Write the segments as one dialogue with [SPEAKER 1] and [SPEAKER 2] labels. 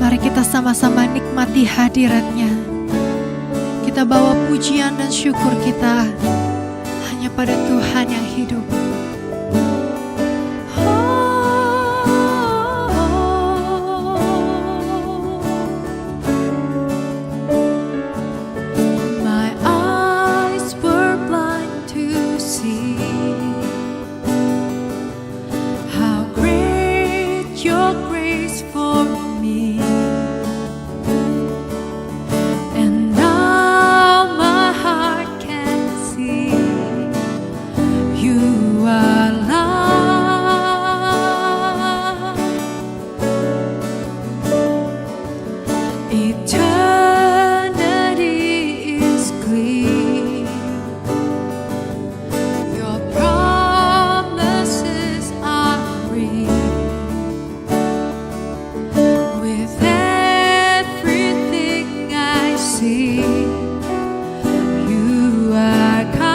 [SPEAKER 1] Mari kita sama-sama nikmati hadirat-Nya. Kita bawa pujian dan syukur kita hanya pada Tuhan yang hidup. My eyes were blind to see how great your grace for me. And now my heart can see you are love. Eternity is clear. Your promises are real. With everything I see, you are come.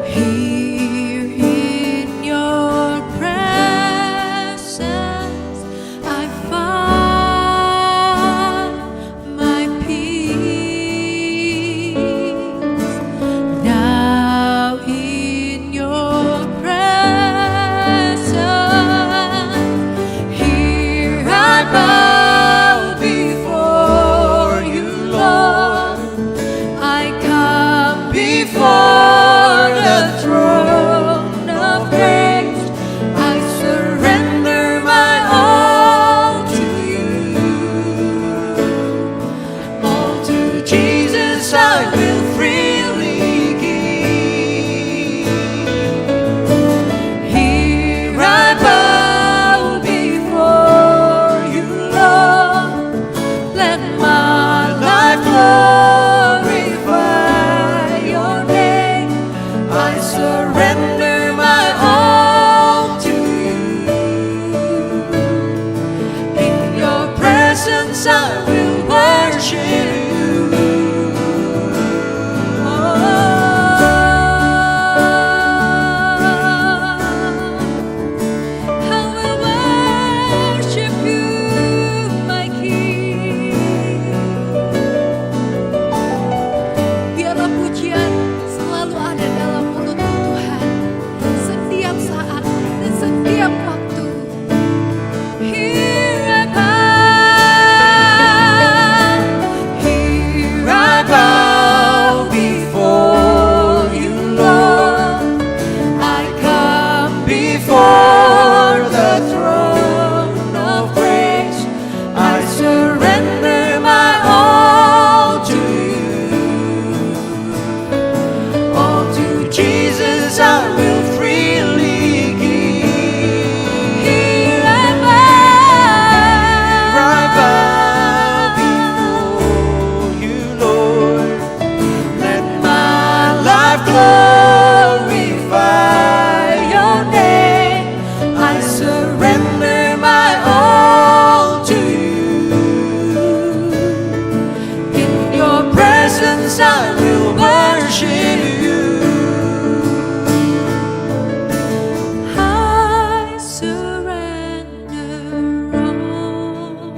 [SPEAKER 1] Here in your presence, I find my peace. Now in your presence, here I bow before you, Lord. I come before the throne of grace. I surrender my all to you. All to Jesus I will freely give. Here I bow before you, Lord. Let my life glorify your name. I surrender my all to you. In your presence I will worship you. I will worship you, my King. Biarlah pujian selalu ada dalam mulutmu, Tuhan, setiap saat dan setiap waktu. Here I bow before you, Lord. I come before the throne of grace. I surrender my all to you. All to Jesus I will freely give. Here I bow before you, Lord. Let my life glorify your name. I surrender my all to you. In your presence I will worship you. I surrender all.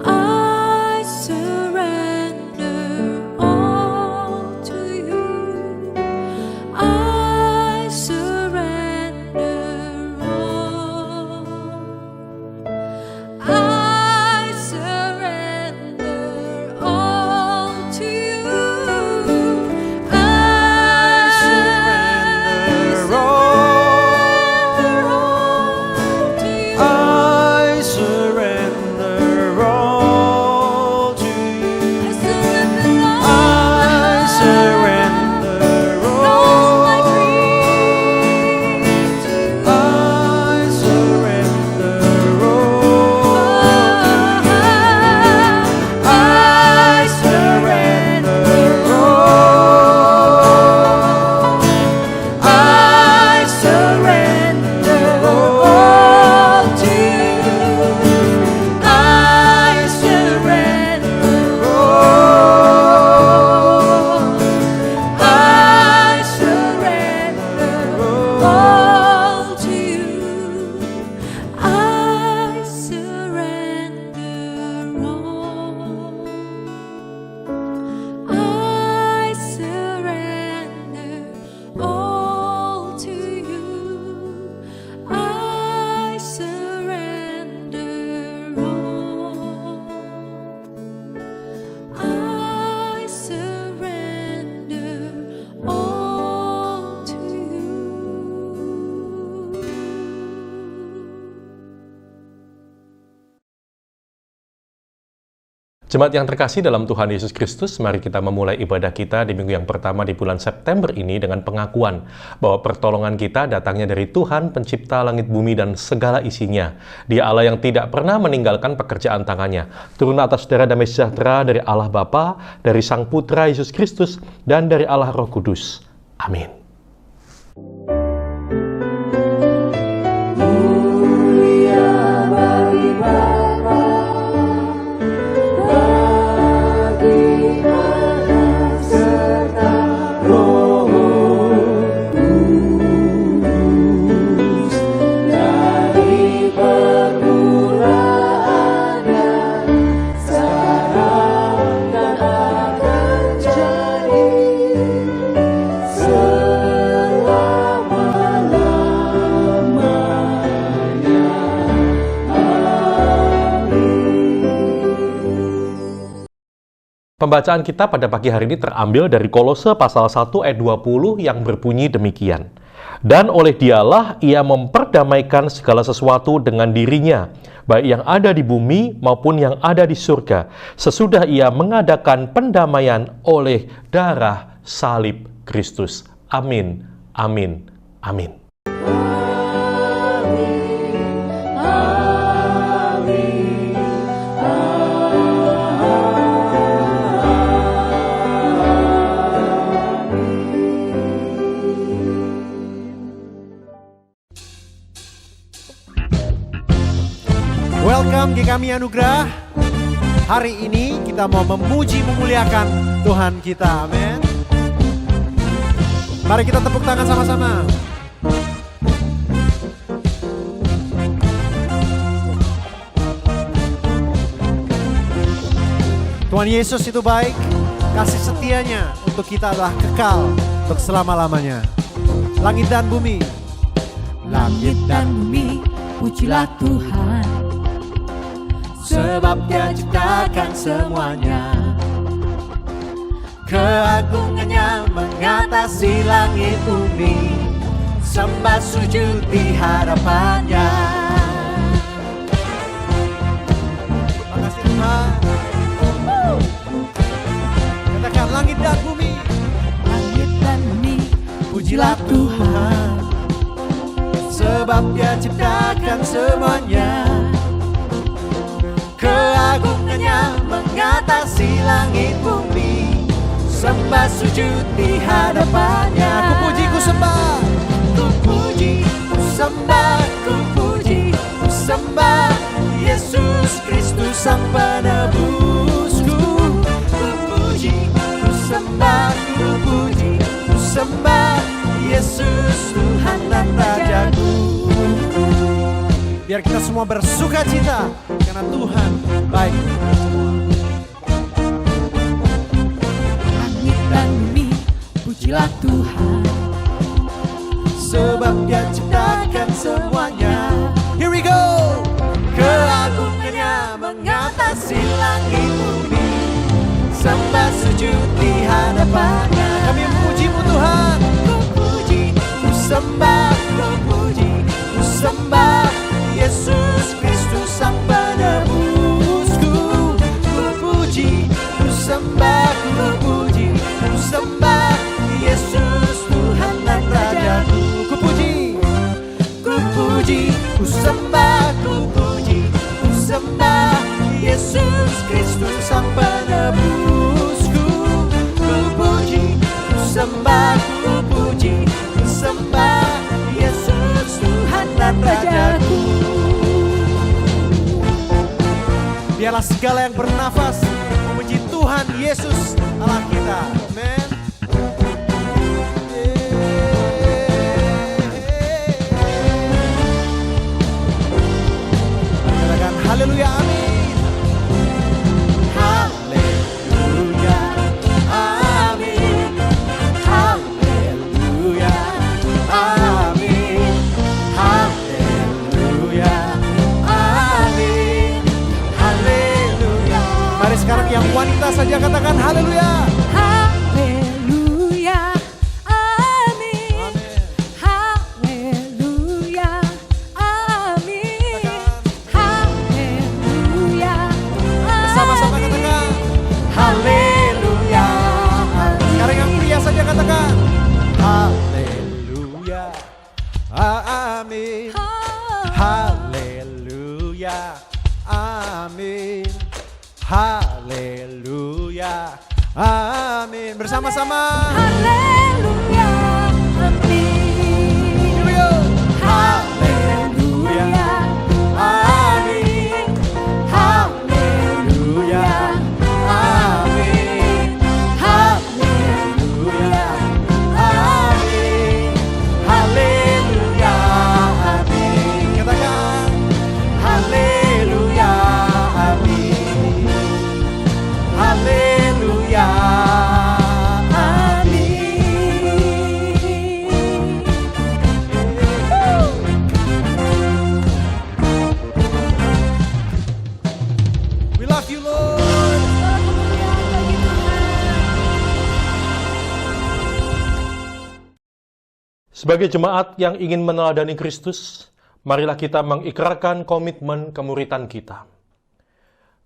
[SPEAKER 1] I surrender all to you. I surrender all. I surrender all to
[SPEAKER 2] Jemaat yang terkasih dalam Tuhan Yesus Kristus, mari kita memulai ibadah kita di minggu yang pertama di bulan September ini dengan pengakuan bahwa pertolongan kita datangnya dari Tuhan, pencipta langit bumi dan segala isinya. Dia Allah yang tidak pernah meninggalkan pekerjaan tangannya. Turun atas saudara damai sejahtera dari Allah Bapa, dari Sang Putra Yesus Kristus, dan dari Allah Roh Kudus. Amin. Pembacaan kita pada pagi hari ini terambil dari Kolose pasal 1 ayat 20 yang berbunyi demikian. Dan oleh Dialah ia memperdamaikan segala sesuatu dengan dirinya, baik yang ada di bumi maupun yang ada di surga, sesudah ia mengadakan pendamaian oleh darah salib Kristus. Amin, amin, amin.
[SPEAKER 3] Welcome GKMI Anugerah. Hari ini kita mau memuji memuliakan Tuhan kita. Amin. Mari kita tepuk tangan sama-sama. Tuhan Yesus itu baik, kasih setianya untuk kita adalah kekal untuk selama-lamanya. Langit dan bumi,
[SPEAKER 4] langit dan bumi, pujilah Tuhan, sebab Dia ciptakan semuanya. Keagungannya mengatasi langit bumi, sembah sujud di hadapannya.
[SPEAKER 3] makasih Tuhan. Katakan langit dan bumi,
[SPEAKER 4] Langit dan bumi,
[SPEAKER 3] pujilah Tuhan, sebab Dia ciptakan semuanya.
[SPEAKER 4] keagungannya mengatasi langit bumi, sembah sujud di hadapannya.
[SPEAKER 3] Ku puji, ku sembah,
[SPEAKER 4] Ku puji, ku sembah, ku puji, ku sembah Yesus Kristus Sang Penebusku. Ku puji, ku sembah, ku puji, ku sembah Yesus Tuhan dan Rajaku.
[SPEAKER 3] biar kita semua bersuka cita karena Tuhan baik.
[SPEAKER 4] Langit dan bumi, pujilah Tuhan,
[SPEAKER 3] Sebab Dia ciptakan semuanya. Here we go.
[SPEAKER 4] keagungannya mengatasi langit bumi, sembah sujud di hadapannya.
[SPEAKER 3] Kami memuji-Mu Tuhan.
[SPEAKER 4] Ku puji, ku sembah, ku puji, ku sembah Yesus Kristus Sang Penebusku. Ku puji, ku sembah, ku puji, ku sembah Yesus Tuhan dan Rajaku.
[SPEAKER 3] Ku puji,
[SPEAKER 4] Ku puji, ku sembah, ku puji, ku sembah Yesus Kristus Sang Penebusku. Ku puji, ku sembah, ku puji, ku sembah Yesus Tuhan dan Rajaku.
[SPEAKER 3] biarlah segala yang bernafas memuji Tuhan Yesus Allah kita. Amen. Katakan haleluya, amin.
[SPEAKER 4] Haleluya, amin. Haleluya, amin.
[SPEAKER 3] Haleluya,
[SPEAKER 4] Amin. Haleluya.
[SPEAKER 3] mari sekarang yang wanita saja katakan haleluya.
[SPEAKER 4] Haleluya, amin. Haleluya, amin. Haleluya,
[SPEAKER 3] Sama-sama katakan Haleluya. Amin. Bersama-sama.
[SPEAKER 4] Haleluya, amin.
[SPEAKER 3] Haleluya. Amin. Haleluya. Amin. Haleluya. Amin. Haleluya. Amin. Katakan haleluya. Amin. Haleluya. We love you, Lord.
[SPEAKER 2] Sebagai jemaat yang ingin meneladani Kristus, marilah kita mengikrarkan komitmen kemuritan kita.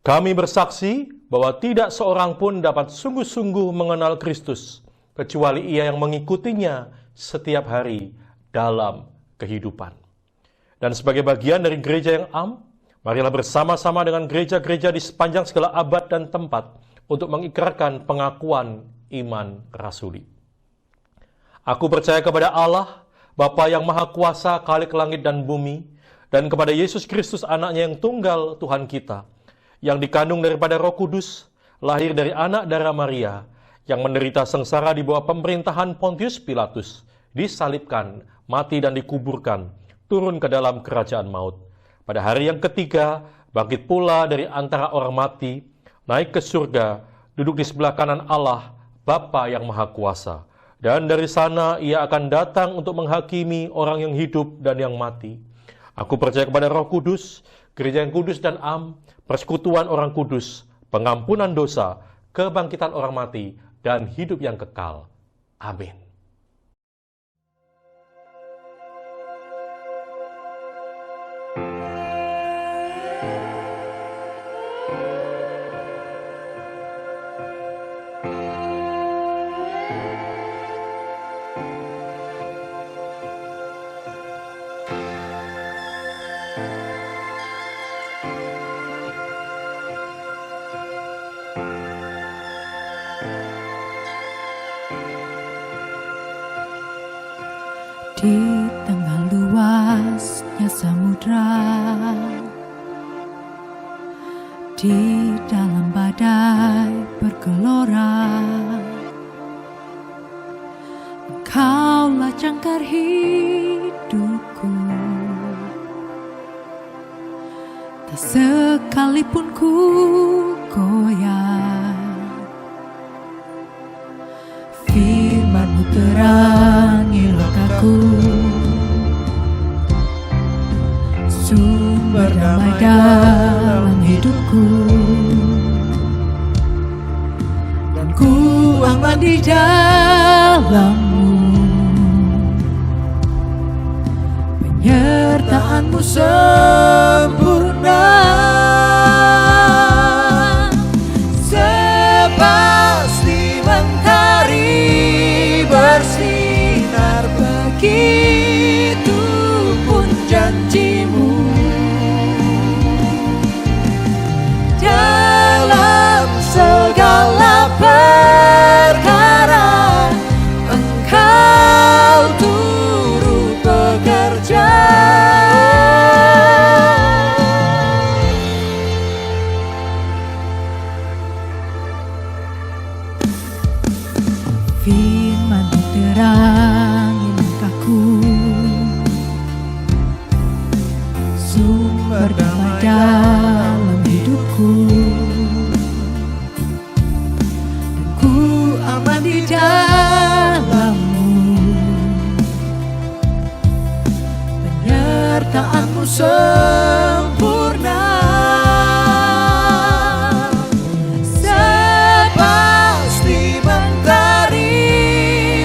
[SPEAKER 2] Kami bersaksi bahwa tidak seorang pun dapat sungguh-sungguh mengenal Kristus, kecuali ia yang mengikutinya setiap hari dalam kehidupan. Dan sebagai bagian dari gereja yang am, marilah bersama-sama dengan gereja-gereja di sepanjang segala abad dan tempat untuk mengikrarkan pengakuan iman rasuli. Aku percaya kepada Allah, Bapa yang Maha Kuasa, Khalik langit dan bumi, dan kepada Yesus Kristus, anaknya yang tunggal Tuhan kita, yang dikandung daripada Roh Kudus, lahir dari anak darah Maria, yang menderita sengsara di bawah pemerintahan Pontius Pilatus, disalibkan, mati dan dikuburkan, turun ke dalam kerajaan maut. Pada hari yang ketiga, bangkit pula dari antara orang mati, naik ke surga, duduk di sebelah kanan Allah, Bapa yang Maha Kuasa. Dan dari sana ia akan datang untuk menghakimi orang yang hidup dan yang mati. Aku percaya kepada Roh Kudus, gereja yang kudus dan am, persekutuan orang kudus, pengampunan dosa, kebangkitan orang mati, dan hidup yang kekal. Amin.
[SPEAKER 1] Di tengah luasnya samudra, di dalam badai bergelora, Engkaulah jangkar hidupku. Tak sekalipun ku goyah, firman-Mu terangi lokaku, sumber damai dalam hidupku, dan ku aman di dalam-Mu. Penyertaan-Mu sempurna, sepasti mentari bersinar, begitu pun janji-Mu. Dalam segala perkara Engkau turut bekerja. Firman-Mu terangi langkahku, sumber damai dalam hidupku, dan ku aman di dalam-Mu. Penyertaan-Mu sempurna, sepasti mentari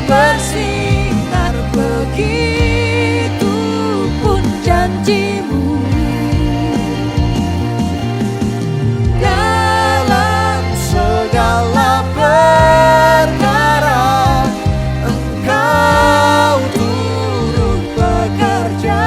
[SPEAKER 1] bersinar, begitu pun janji-Mu. Dalam segala perkara Engkau turut bekerja.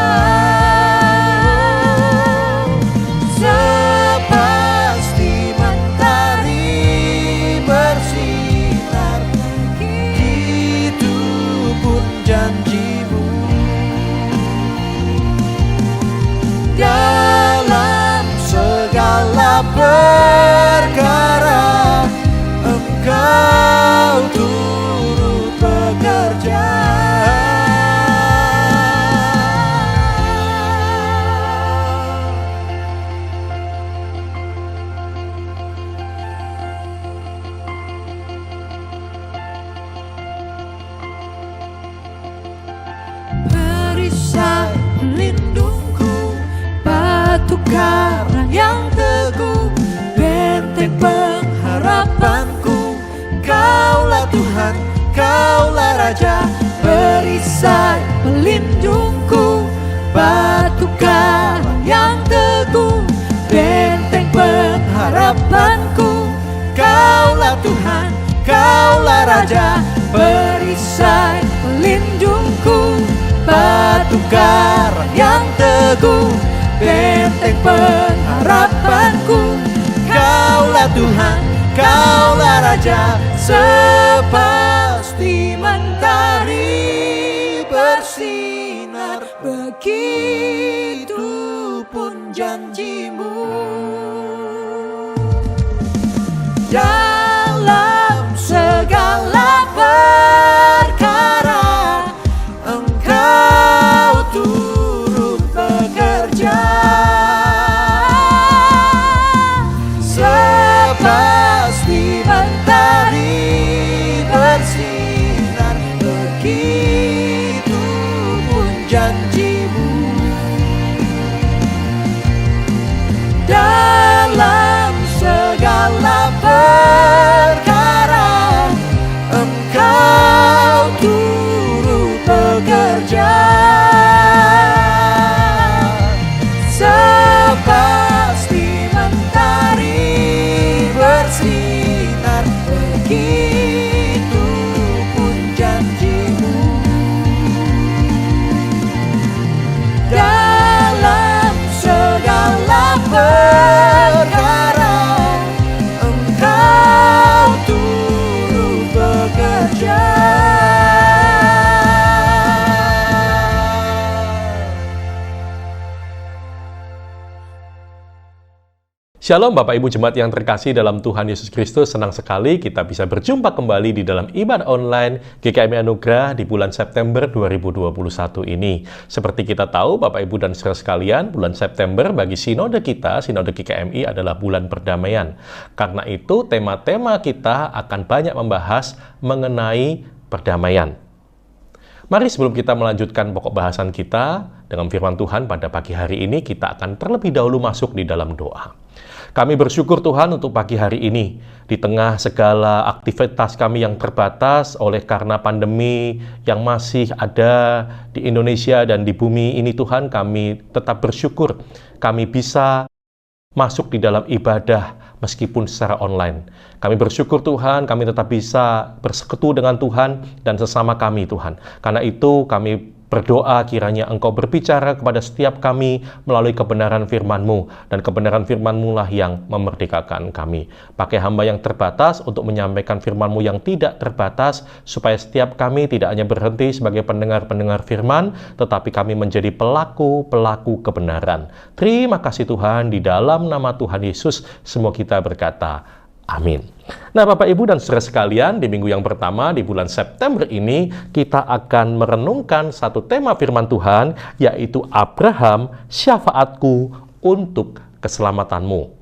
[SPEAKER 4] karang yang teguh, benteng pengharapanku. Kaulah Tuhan, Kaulah Raja, perisai pelindungku, batu karang yang teguh, benteng pengharapanku. Kaulah Tuhan, Kaulah Raja, perisai pelindungku, batu karang yang teguh, benteng pengharapanku. Kaulah Tuhan, Kaulah Raja, sepasti mentari bersinar, begitu pun janjimu. Dalam segala perkara Engkau turut bekerja, sepasti mentari bersinar, begitu pun janjimu. Dalam segala perkara Engkau turut bekerja, sepasti mentari bersinar, begitu pun janjimu. Dalam segala perkara Engkau turut bekerja.
[SPEAKER 2] Shalom Bapak Ibu Jemaat yang terkasih dalam Tuhan Yesus Kristus, senang sekali kita bisa berjumpa kembali di dalam ibadah online GKMI Anugerah di bulan September 2021 ini. Seperti kita tahu Bapak Ibu dan saudara sekalian, bulan September bagi sinode kita, sinode GKMI adalah bulan perdamaian. Karena itu tema-tema kita akan banyak membahas mengenai perdamaian. Mari sebelum kita melanjutkan pokok bahasan kita dengan firman Tuhan pada pagi hari ini, kita akan terlebih dahulu masuk di dalam doa. Kami bersyukur Tuhan untuk pagi hari ini, di tengah segala aktivitas kami yang terbatas oleh karena pandemi yang masih ada di Indonesia dan di bumi ini Tuhan, kami tetap bersyukur kami bisa masuk di dalam ibadah meskipun secara online. Kami bersyukur Tuhan, kami tetap bisa bersekutu dengan Tuhan dan sesama kami Tuhan. Karena itu kami berdoa kiranya Engkau berbicara kepada setiap kami melalui kebenaran firman-Mu, dan kebenaran firman-Mu lah yang memerdekakan kami. Pakai hamba yang terbatas untuk menyampaikan firman-Mu yang tidak terbatas, supaya setiap kami tidak hanya berhenti sebagai pendengar-pendengar firman, tetapi kami menjadi pelaku-pelaku kebenaran. Terima kasih Tuhan, di dalam nama Tuhan Yesus semua kita berkata, amin. Nah Bapak Ibu dan saudara sekalian, di minggu yang pertama di bulan September ini kita akan merenungkan satu tema firman Tuhan, yaitu Abraham, syafaatku untuk keselamatanmu.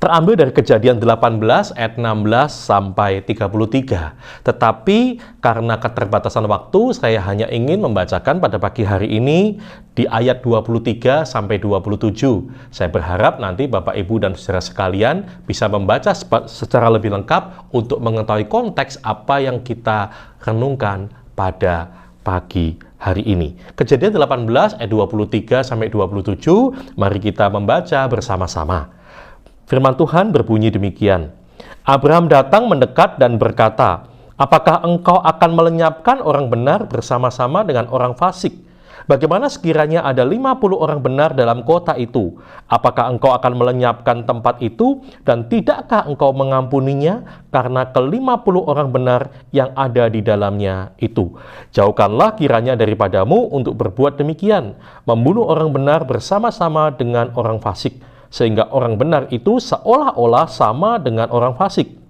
[SPEAKER 2] Terambil dari Kejadian 18 ayat 16 sampai 33. Tetapi karena keterbatasan waktu, saya hanya ingin membacakan pada pagi hari ini di ayat 23 sampai 27. Saya berharap nanti Bapak Ibu dan saudara sekalian bisa membaca secara lebih lengkap untuk mengetahui konteks apa yang kita renungkan pada pagi hari ini. Kejadian 18 ayat 23 sampai 27, mari kita membaca bersama-sama. Firman Tuhan berbunyi demikian. Abraham datang mendekat dan berkata, apakah engkau akan melenyapkan orang benar bersama-sama dengan orang fasik? Bagaimana sekiranya ada 50 orang benar dalam kota itu? Apakah engkau akan melenyapkan tempat itu? Dan tidakkah engkau mengampuninya karena ke-50 orang benar yang ada di dalamnya itu? Jauhkanlah kiranya daripadamu untuk berbuat demikian, membunuh orang benar bersama-sama dengan orang fasik, sehingga orang benar itu seolah-olah sama dengan orang fasik.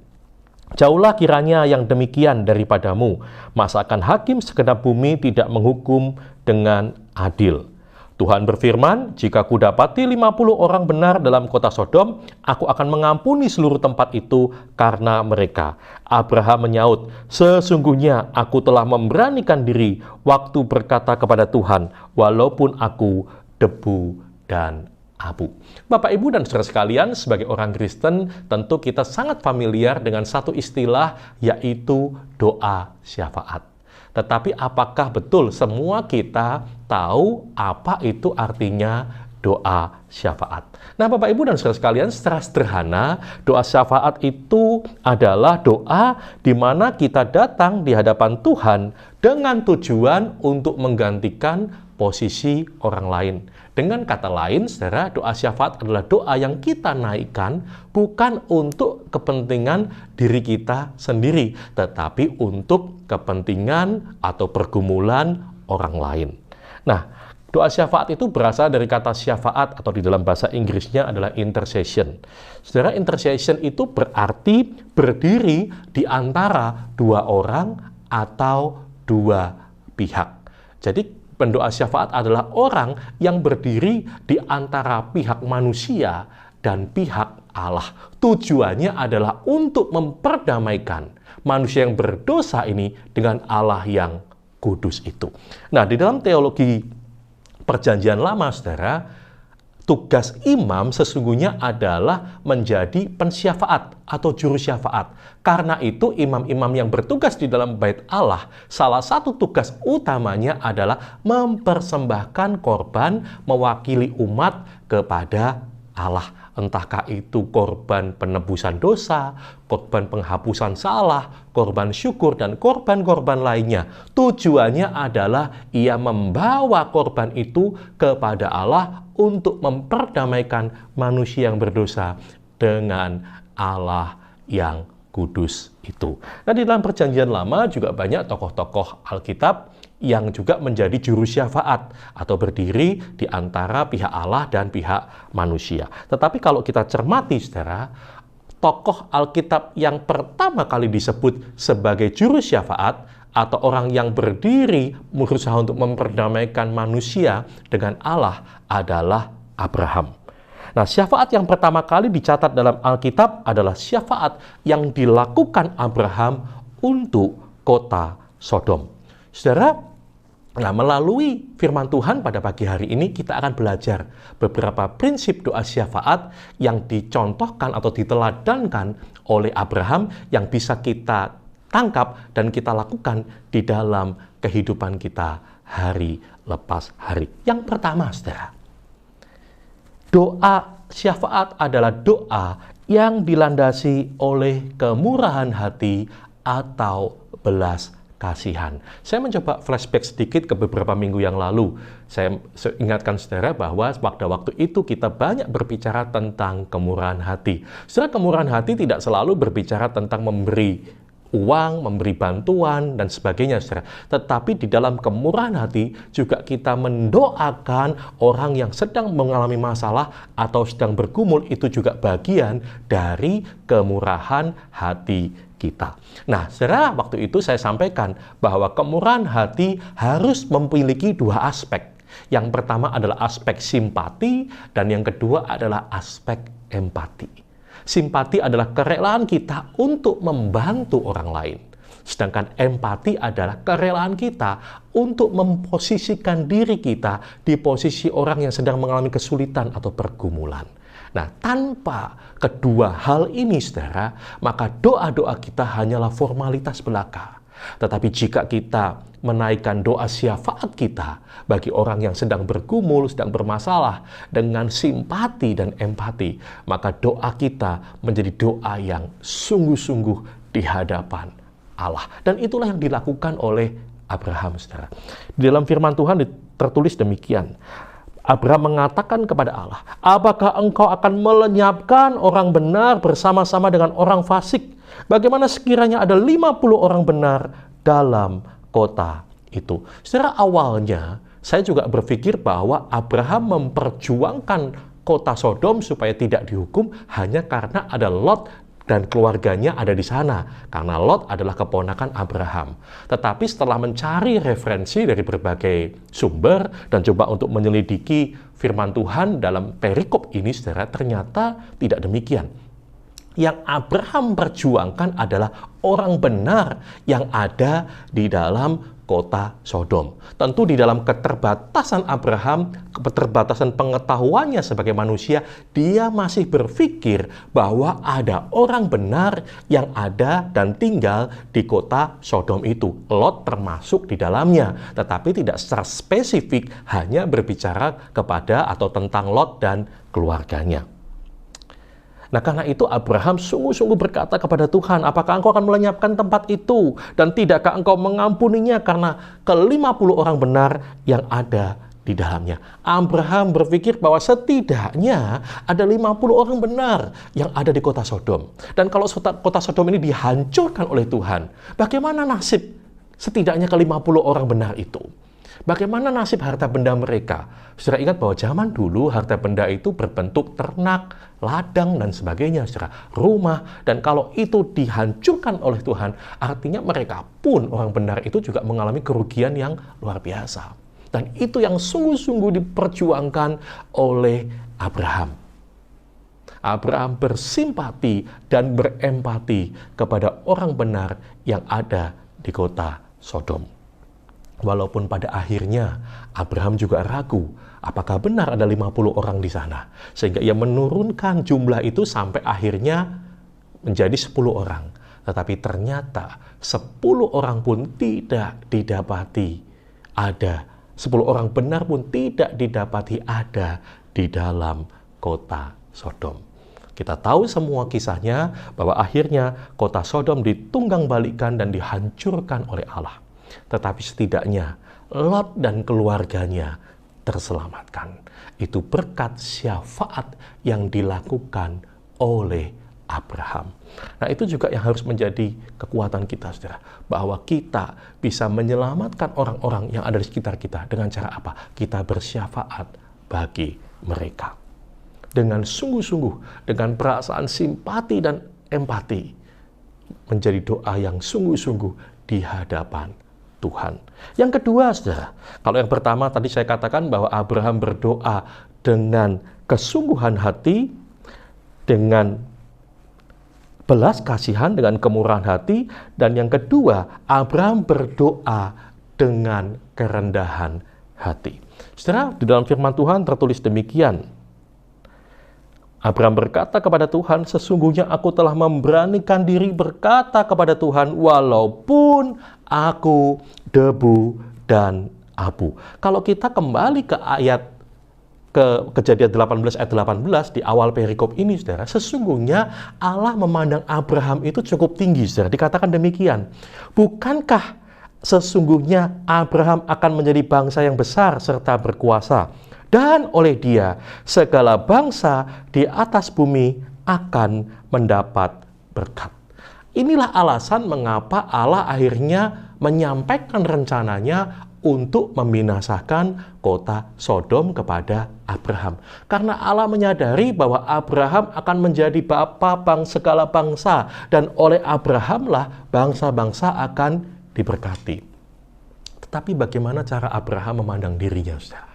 [SPEAKER 2] Jauhlah kiranya yang demikian daripadamu. Masakan hakim segenap bumi tidak menghukum dengan adil. Tuhan berfirman, jika kudapati 50 orang benar dalam kota Sodom, aku akan mengampuni seluruh tempat itu karena mereka. Abraham menyaut, sesungguhnya aku telah memberanikan diri waktu berkata kepada Tuhan, walaupun aku debu dan abu. Bapak, Ibu, dan saudara sekalian, sebagai orang Kristen, tentu kita sangat familiar dengan satu istilah, yaitu doa syafaat. Tetapi apakah betul semua kita tahu apa itu artinya doa syafaat? Nah, Bapak, Ibu, dan saudara sekalian, secara sederhana, doa syafaat itu adalah doa di mana kita datang di hadapan Tuhan dengan tujuan untuk menggantikan posisi orang lain. Dengan kata lain, saudara, doa syafaat adalah doa yang kita naikkan bukan untuk kepentingan diri kita sendiri, tetapi untuk kepentingan atau pergumulan orang lain. Nah, doa syafaat itu berasal dari kata syafaat atau di dalam bahasa Inggrisnya adalah intercession. Saudara, intercession itu berarti berdiri di antara dua orang atau dua pihak. Jadi pendoa syafaat adalah orang yang berdiri di antara pihak manusia dan pihak Allah. Tujuannya adalah untuk memperdamaikan manusia yang berdosa ini dengan Allah yang kudus itu. Nah, di dalam teologi Perjanjian Lama, saudara, tugas imam sesungguhnya adalah menjadi pensyafaat atau juru syafaat. Karena itu imam-imam yang bertugas di dalam bait Allah, salah satu tugas utamanya adalah mempersembahkan korban mewakili umat kepada Allah. Entahkah itu korban penebusan dosa, korban penghapusan salah, korban syukur, dan korban-korban lainnya. Tujuannya adalah ia membawa korban itu kepada Allah untuk memperdamaikan manusia yang berdosa dengan Allah yang kudus itu. Nah, di dalam Perjanjian Lama juga banyak tokoh-tokoh Alkitab yang juga menjadi juru syafaat atau berdiri di antara pihak Allah dan pihak manusia. Tetapi kalau kita cermati, saudara, tokoh Alkitab yang pertama kali disebut sebagai juru syafaat atau orang yang berdiri berusaha untuk memperdamaikan manusia dengan Allah adalah Abraham. Nah, syafaat yang pertama kali dicatat dalam Alkitab adalah syafaat yang dilakukan Abraham untuk kota Sodom. Saudara, nah, melalui firman Tuhan pada pagi hari ini kita akan belajar beberapa prinsip doa syafaat yang dicontohkan atau diteladankan oleh Abraham yang bisa kita tangkap dan kita lakukan di dalam kehidupan kita hari lepas hari. Yang pertama, saudara, doa syafaat adalah doa yang dilandasi oleh kemurahan hati atau belas kasihan. Saya mencoba flashback sedikit ke beberapa minggu yang lalu. Saya ingatkan saudara bahwa pada waktu itu kita banyak berbicara tentang kemurahan hati. Saudara, kemurahan hati tidak selalu berbicara tentang memberi uang, memberi bantuan, dan sebagainya, saudara. Tetapi di dalam kemurahan hati juga kita mendoakan orang yang sedang mengalami masalah atau sedang bergumul, itu juga bagian dari kemurahan hati kita. Nah, saudara, waktu itu saya sampaikan bahwa kemurahan hati harus memiliki dua aspek. Yang pertama adalah aspek simpati, dan yang kedua adalah aspek empati. Simpati adalah kerelaan kita untuk membantu orang lain. Sedangkan empati adalah kerelaan kita untuk memposisikan diri kita di posisi orang yang sedang mengalami kesulitan atau pergumulan. Nah, tanpa kedua hal ini, saudara, maka doa-doa kita hanyalah formalitas belaka. Tetapi jika kita menaikkan doa syafaat kita bagi orang yang sedang bergumul, sedang bermasalah dengan simpati dan empati, maka doa kita menjadi doa yang sungguh-sungguh di hadapan Allah. Dan itulah yang dilakukan oleh Abraham, saudara. Di dalam firman Tuhan tertulis demikian. Abraham mengatakan kepada Allah, "Apakah engkau akan melenyapkan orang benar bersama-sama dengan orang fasik? Bagaimana sekiranya ada 50 orang benar dalam kota itu?" Secara awalnya, saya juga berpikir bahwa Abraham memperjuangkan kota Sodom supaya tidak dihukum hanya karena ada Lot dan keluarganya ada di sana, karena Lot adalah keponakan Abraham. Tetapi setelah mencari referensi dari berbagai sumber dan coba untuk menyelidiki firman Tuhan dalam perikop ini, saudara, ternyata tidak demikian. Yang Abraham perjuangkan adalah orang benar yang ada di dalam kota Sodom. Tentu di dalam keterbatasan Abraham, keterbatasan pengetahuannya sebagai manusia, dia masih berpikir bahwa ada orang benar yang ada dan tinggal di kota Sodom itu. Lot termasuk di dalamnya, tetapi tidak secara spesifik hanya berbicara kepada atau tentang Lot dan keluarganya. Nah, karena itu Abraham sungguh-sungguh berkata kepada Tuhan, apakah engkau akan melenyapkan tempat itu? Dan tidakkah engkau mengampuninya karena ke-50 orang benar yang ada di dalamnya? Abraham berpikir bahwa setidaknya ada 50 orang benar yang ada di kota Sodom. Dan kalau kota Sodom ini dihancurkan oleh Tuhan, bagaimana nasib setidaknya ke-50 orang benar itu? Bagaimana nasib harta benda mereka? Saudara ingat bahwa zaman dulu harta benda itu berbentuk ternak, ladang, dan sebagainya, saudara. Rumah, dan kalau itu dihancurkan oleh Tuhan, artinya mereka pun, orang benar itu juga mengalami kerugian yang luar biasa. Dan itu yang sungguh-sungguh diperjuangkan oleh Abraham. Abraham bersimpati dan berempati kepada orang benar yang ada di kota Sodom. Walaupun pada akhirnya Abraham juga ragu apakah benar ada 50 orang di sana. Sehingga ia menurunkan jumlah itu sampai akhirnya menjadi 10 orang. Tetapi ternyata 10 orang pun tidak didapati ada. 10 orang benar pun tidak didapati ada di dalam kota Sodom. Kita tahu semua kisahnya bahwa akhirnya kota Sodom ditunggang-balikan dan dihancurkan oleh Allah. Tetapi setidaknya Lot dan keluarganya terselamatkan. Itu berkat syafaat yang dilakukan oleh Abraham. Nah, itu juga yang harus menjadi kekuatan kita, saudara. Bahwa kita bisa menyelamatkan orang-orang yang ada di sekitar kita. Dengan cara apa? Kita bersyafaat bagi mereka. Dengan sungguh-sungguh, dengan perasaan simpati dan empati. Menjadi doa yang sungguh-sungguh di hadapan Tuhan. Yang kedua, saudara, kalau yang pertama tadi saya katakan bahwa Abraham berdoa dengan kesungguhan hati, dengan belas kasihan, dengan kemurahan hati, dan yang kedua, Abraham berdoa dengan kerendahan hati. Saudara, di dalam firman Tuhan tertulis demikian. Abraham berkata kepada Tuhan, sesungguhnya aku telah memberanikan diri berkata kepada Tuhan, walaupun aku debu dan abu. Kalau kita kembali ke ayat Kejadian 18 ayat 18 di awal perikop ini, saudara, sesungguhnya Allah memandang Abraham itu cukup tinggi, saudara. Dikatakan demikian, bukankah sesungguhnya Abraham akan menjadi bangsa yang besar serta berkuasa? Dan oleh dia, segala bangsa di atas bumi akan mendapat berkat. Inilah alasan mengapa Allah akhirnya menyampaikan rencananya untuk membinasakan kota Sodom kepada Abraham. Karena Allah menyadari bahwa Abraham akan menjadi bapa segala bangsa. Dan oleh Abrahamlah bangsa-bangsa akan diberkati. Tetapi bagaimana cara Abraham memandang dirinya, saudara?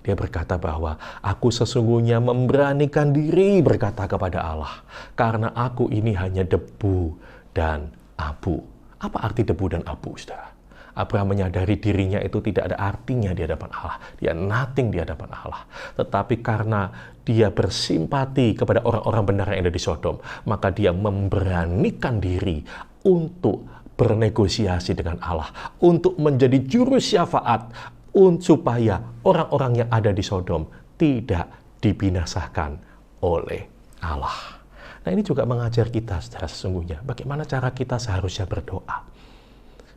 [SPEAKER 2] Dia berkata bahwa aku sesungguhnya memberanikan diri berkata kepada Allah. Karena aku ini hanya debu dan abu. Apa arti debu dan abu, saudara? Abraham menyadari dirinya itu tidak ada artinya di hadapan Allah. Dia nothing di hadapan Allah. Tetapi karena dia bersimpati kepada orang-orang benar yang ada di Sodom, maka dia memberanikan diri untuk bernegosiasi dengan Allah. Untuk menjadi juru syafaat supaya orang-orang yang ada di Sodom tidak dibinasakan oleh Allah. Nah, ini juga mengajar kita secara sesungguhnya bagaimana cara kita seharusnya berdoa.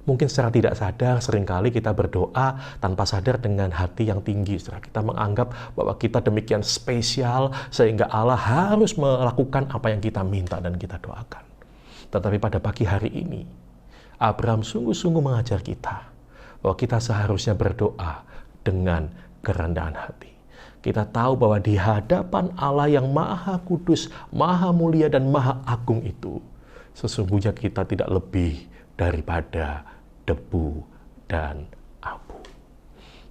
[SPEAKER 2] Mungkin secara tidak sadar seringkali kita berdoa tanpa sadar dengan hati yang tinggi. Setelah kita menganggap bahwa kita demikian spesial sehingga Allah harus melakukan apa yang kita minta dan kita doakan. Tetapi pada pagi hari ini, Abraham sungguh-sungguh mengajar kita bahwa kita seharusnya berdoa dengan kerendahan hati. Kita tahu bahwa di hadapan Allah yang Maha Kudus, Maha Mulia, dan Maha Agung itu, sesungguhnya kita tidak lebih daripada debu dan abu.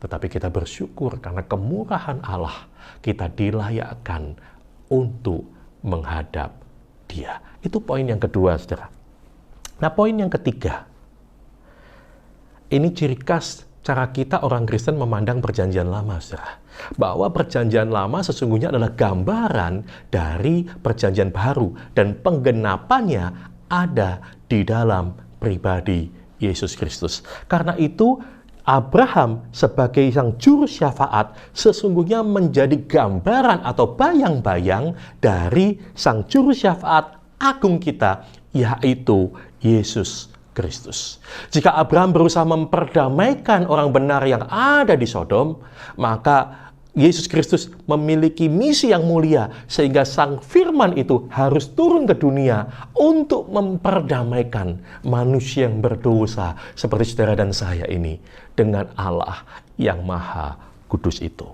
[SPEAKER 2] Tetapi kita bersyukur karena kemurahan Allah, kita dilayakkan untuk menghadap Dia. Itu poin yang kedua, saudara. Nah, poin yang ketiga, Ini ciri khas cara kita orang Kristen memandang perjanjian lama, saudara. Bahwa perjanjian lama sesungguhnya adalah gambaran dari perjanjian baru. Dan penggenapannya ada di dalam pribadi Yesus Kristus. Karena itu, Abraham sebagai sang juru syafaat sesungguhnya menjadi gambaran atau bayang-bayang dari sang juru syafaat agung kita, yaitu Yesus Kristus. Jika Abraham berusaha memperdamaikan orang benar yang ada di Sodom, maka Yesus Kristus memiliki misi yang mulia sehingga sang firman itu harus turun ke dunia untuk memperdamaikan manusia yang berdosa seperti saudara dan saya ini dengan Allah yang Maha Kudus itu.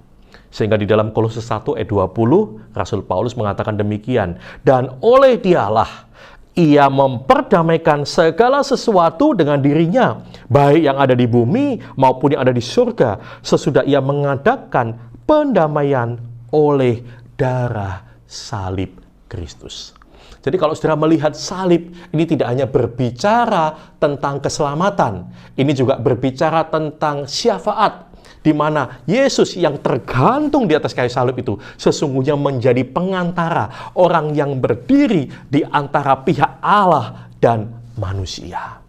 [SPEAKER 2] Sehingga di dalam Kolose 1 ayat 20 Rasul Paulus mengatakan demikian, dan oleh Dialah Ia memperdamaikan segala sesuatu dengan dirinya, baik yang ada di bumi maupun yang ada di surga, sesudah Ia mengadakan pendamaian oleh darah salib Kristus. Jadi kalau saudara melihat salib, ini tidak hanya berbicara tentang keselamatan, ini juga berbicara tentang syafaat, di mana Yesus yang tergantung di atas kayu salib itu sesungguhnya menjadi pengantara, orang yang berdiri di antara pihak Allah dan manusia.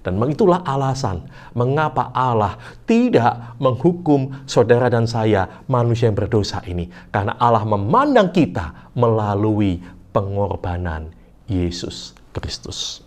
[SPEAKER 2] Dan itulah alasan mengapa Allah tidak menghukum saudara dan saya, manusia yang berdosa ini. Karena Allah memandang kita melalui pengorbanan Yesus Kristus.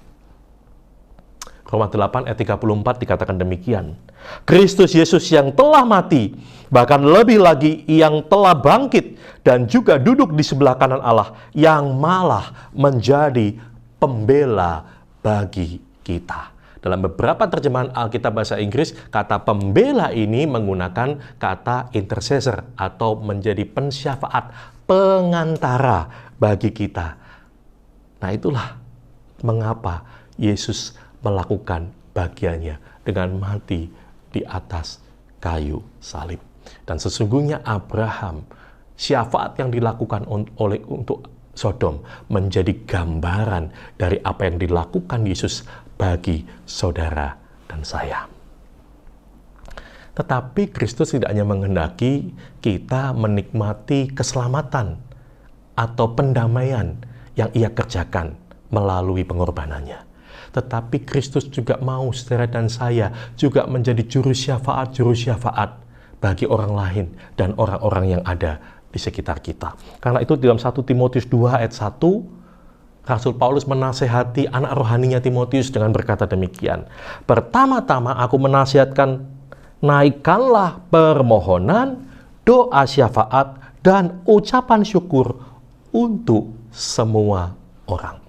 [SPEAKER 2] Roma 8 ayat 34 dikatakan demikian. Kristus Yesus yang telah mati, bahkan lebih lagi yang telah bangkit dan juga duduk di sebelah kanan Allah, yang malah menjadi pembela bagi kita. Dalam beberapa terjemahan Alkitab bahasa Inggris, kata pembela ini menggunakan kata intercessor atau menjadi pensyafaat, pengantara bagi kita. Nah, itulah mengapa Yesus melakukan bagiannya dengan mati di atas kayu salib. Dan sesungguhnya Abraham, syafaat yang dilakukan untuk Sodom menjadi gambaran dari apa yang dilakukan Yesus bagi saudara dan saya. Tetapi Kristus tidak hanya menghendaki kita menikmati keselamatan atau pendamaian yang Ia kerjakan melalui pengorbanannya. Tetapi Kristus juga mau saudara dan saya juga menjadi juru syafaat bagi orang lain dan orang-orang yang ada di sekitar kita. Karena itu dalam 1 Timotius 2 ayat 1, Rasul Paulus menasehati anak rohaninya Timotius dengan berkata demikian. Pertama-tama aku menasihatkan, naikkanlah permohonan, doa syafaat, dan ucapan syukur untuk semua orang.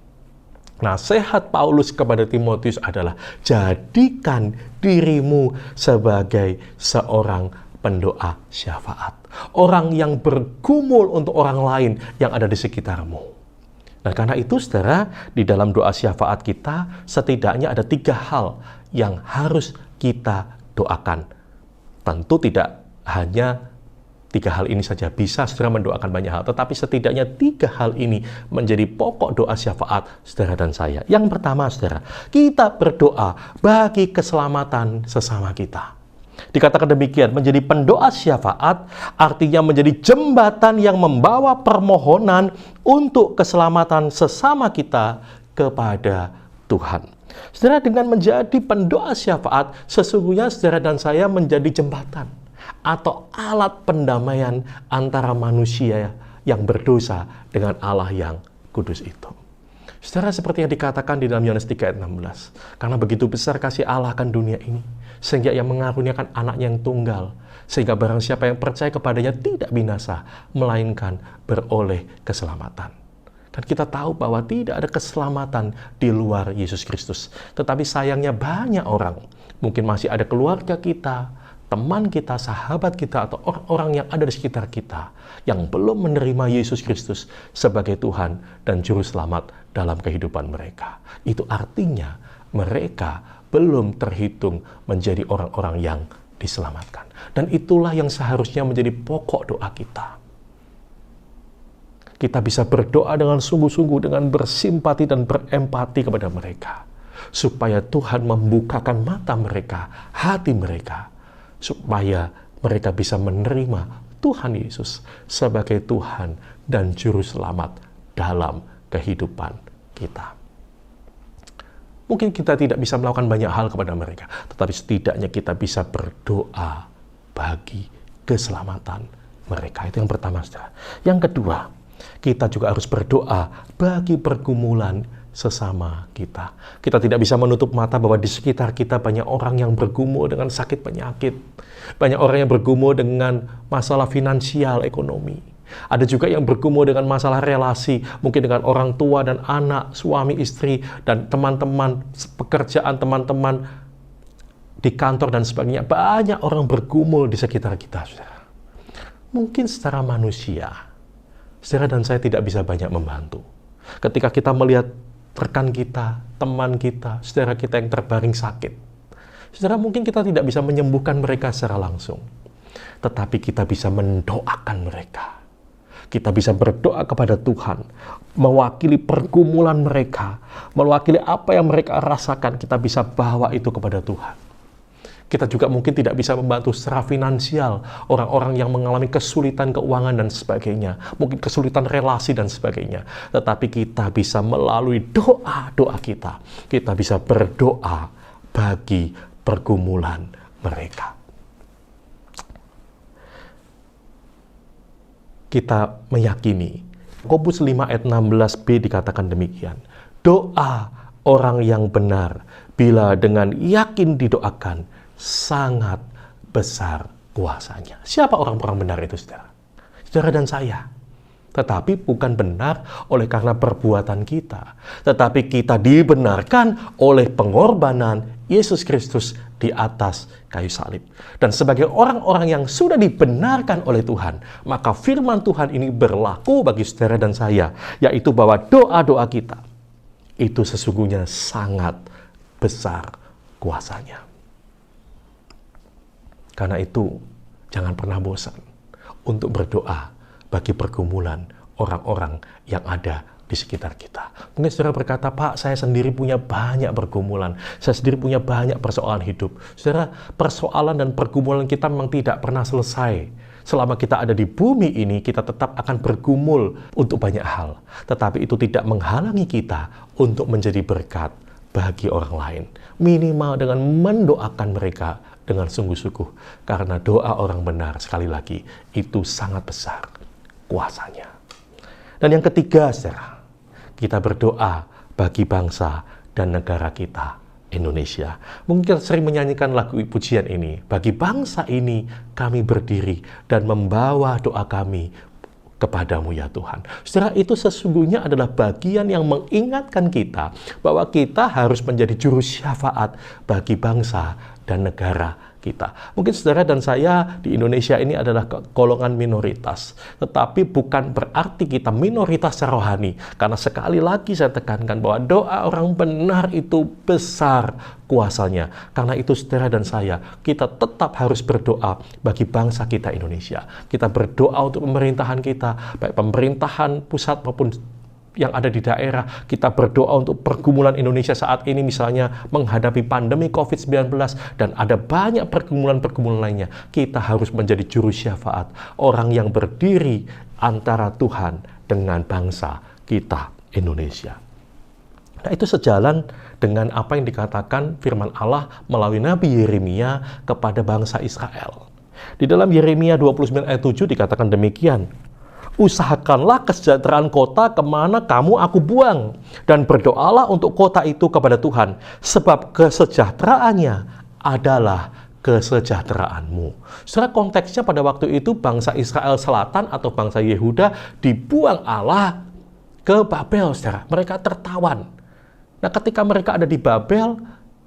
[SPEAKER 2] Nasihat Paulus kepada Timotius adalah jadikan dirimu sebagai seorang pendoa syafaat. Orang yang bergumul untuk orang lain yang ada di sekitarmu. Nah, karena itu saudara, di dalam doa syafaat kita setidaknya ada 3 hal yang harus kita doakan. Tentu tidak hanya 3 hal ini saja, bisa saudara mendoakan banyak hal, tetapi setidaknya 3 hal ini menjadi pokok doa syafaat saudara dan saya. Yang pertama saudara, kita berdoa bagi keselamatan sesama kita. Dikatakan demikian, menjadi pendoa syafaat artinya menjadi jembatan yang membawa permohonan untuk keselamatan sesama kita kepada Tuhan. Saudara, dengan menjadi pendoa syafaat, sesungguhnya saudara dan saya menjadi jembatan atau alat pendamaian antara manusia yang berdosa dengan Allah yang kudus itu. Saudara, seperti yang dikatakan di dalam Yohanes 3 ayat 16, karena begitu besar kasih Allah akan dunia ini, sehingga Ia mengaruniakan anaknya yang tunggal, sehingga barang siapa yang percaya kepadanya tidak binasa, melainkan beroleh keselamatan. Dan kita tahu bahwa tidak ada keselamatan di luar Yesus Kristus. Tetapi sayangnya banyak orang, mungkin masih ada keluarga kita, teman kita, sahabat kita, atau orang-orang yang ada di sekitar kita yang belum menerima Yesus Kristus sebagai Tuhan dan Juru Selamat dalam kehidupan mereka. Itu artinya mereka belum terhitung menjadi orang-orang yang diselamatkan. Dan itulah yang seharusnya menjadi pokok doa kita. Kita bisa berdoa dengan sungguh-sungguh, dengan bersimpati dan berempati kepada mereka. supaya Tuhan membukakan mata mereka, hati mereka, supaya mereka bisa menerima Tuhan Yesus sebagai Tuhan dan Juru Selamat dalam kehidupan kita. Mungkin kita tidak bisa melakukan banyak hal kepada mereka, tetapi setidaknya kita bisa berdoa bagi keselamatan mereka. Itu yang pertama, saudara. Yang kedua, kita juga harus berdoa bagi pergumulan sesama kita. Kita tidak bisa menutup mata bahwa di sekitar kita banyak orang yang bergumul dengan sakit penyakit. Banyak orang yang bergumul dengan masalah finansial, ekonomi. Ada juga yang bergumul dengan masalah relasi, mungkin dengan orang tua dan anak, suami, istri, dan teman-teman, pekerjaan teman-teman di kantor dan sebagainya. Banyak orang bergumul di sekitar kita, saudara. Mungkin secara manusia, saudara dan saya tidak bisa banyak membantu. Ketika kita melihat rekan kita, teman kita, saudara kita yang terbaring sakit, saudara mungkin kita tidak bisa menyembuhkan mereka secara langsung. Tetapi kita bisa mendoakan mereka. Kita bisa berdoa kepada Tuhan, mewakili pergumulan mereka, mewakili apa yang mereka rasakan, kita bisa bawa itu kepada Tuhan. Kita juga mungkin tidak bisa membantu secara finansial orang-orang yang mengalami kesulitan keuangan dan sebagainya, mungkin kesulitan relasi dan sebagainya. Tetapi kita bisa melalui doa-doa kita bisa berdoa bagi pergumulan mereka. Kita meyakini, Yakobus 5 ayat 16b dikatakan demikian, doa orang yang benar bila dengan yakin didoakan sangat besar kuasanya. Siapa orang-orang benar itu, saudara? Saudara dan saya. Tetapi bukan benar oleh karena perbuatan kita, tetapi kita dibenarkan oleh pengorbanan Yesus Kristus di atas kayu salib. Dan sebagai orang-orang yang sudah dibenarkan oleh Tuhan, maka firman Tuhan ini berlaku bagi saudara dan saya, yaitu bahwa doa-doa kita itu sesungguhnya sangat besar kuasanya. Karena itu, jangan pernah bosan untuk berdoa bagi pergumulan orang-orang yang ada di sekitar kita. Mungkin saudara berkata, Pak, saya sendiri punya banyak pergumulan. Saya sendiri punya banyak persoalan hidup. Saudara, persoalan dan pergumulan kita memang tidak pernah selesai. Selama kita ada di bumi ini, kita tetap akan bergumul untuk banyak hal. Tetapi itu tidak menghalangi kita untuk menjadi berkat bagi orang lain. Minimal dengan mendoakan mereka dengan sungguh-sungguh. Karena doa orang benar, sekali lagi, itu sangat besar kuasanya. Dan yang ketiga, saudara, kita berdoa bagi bangsa dan negara kita, Indonesia. Mungkin kita sering menyanyikan lagu pujian ini. Bagi bangsa ini kami berdiri dan membawa doa kami kepadamu ya Tuhan. Saudara, itu sesungguhnya adalah bagian yang mengingatkan kita bahwa kita harus menjadi juru syafaat bagi bangsa dan negara kita. Mungkin saudara dan saya di Indonesia ini adalah golongan minoritas, tetapi bukan berarti kita minoritas rohani, karena sekali lagi saya tekankan bahwa doa orang benar itu besar kuasanya. Karena itu saudara dan saya, kita tetap harus berdoa bagi bangsa kita Indonesia. Kita berdoa untuk pemerintahan kita, baik pemerintahan pusat maupun yang ada di daerah. Kita berdoa untuk pergumulan Indonesia saat ini, misalnya menghadapi pandemi COVID-19 dan ada banyak pergumulan-pergumulan lainnya. Kita harus menjadi juru syafaat, orang yang berdiri antara Tuhan dengan bangsa kita Indonesia. Nah, itu sejalan dengan apa yang dikatakan firman Allah melalui Nabi Yeremia kepada bangsa Israel. Di dalam Yeremia 29 ayat 7 dikatakan demikian, usahakanlah kesejahteraan kota kemana kamu aku buang, dan berdoalah untuk kota itu kepada Tuhan, sebab kesejahteraannya adalah kesejahteraanmu. Secara konteksnya pada waktu itu bangsa Israel Selatan atau bangsa Yehuda dibuang Allah ke Babel, saudara. Mereka tertawan. Nah, ketika mereka ada di Babel,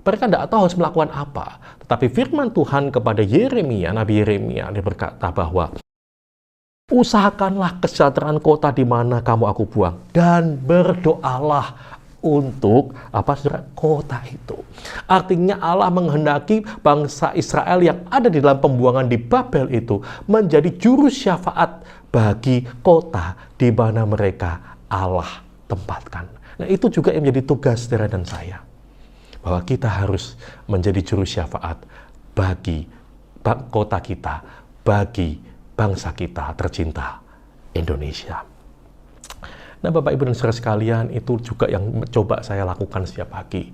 [SPEAKER 2] mereka tidak tahu harus melakukan apa. Tetapi firman Tuhan kepada Yeremia, Nabi Yeremia, dia berkata bahwa usahakanlah kesejahteraan kota di mana kamu aku buang, dan berdoalah untuk saudara, kota itu. Artinya Allah menghendaki bangsa Israel yang ada di dalam pembuangan di Babel itu menjadi juru syafaat bagi kota di mana mereka Allah tempatkan. Nah, itu juga yang menjadi tugas saudara dan saya. bahwa kita harus menjadi juru syafaat bagi kota kita, bagi bangsa kita tercinta, Indonesia. Nah, Bapak Ibu dan Saudara sekalian, itu juga yang coba saya lakukan setiap pagi.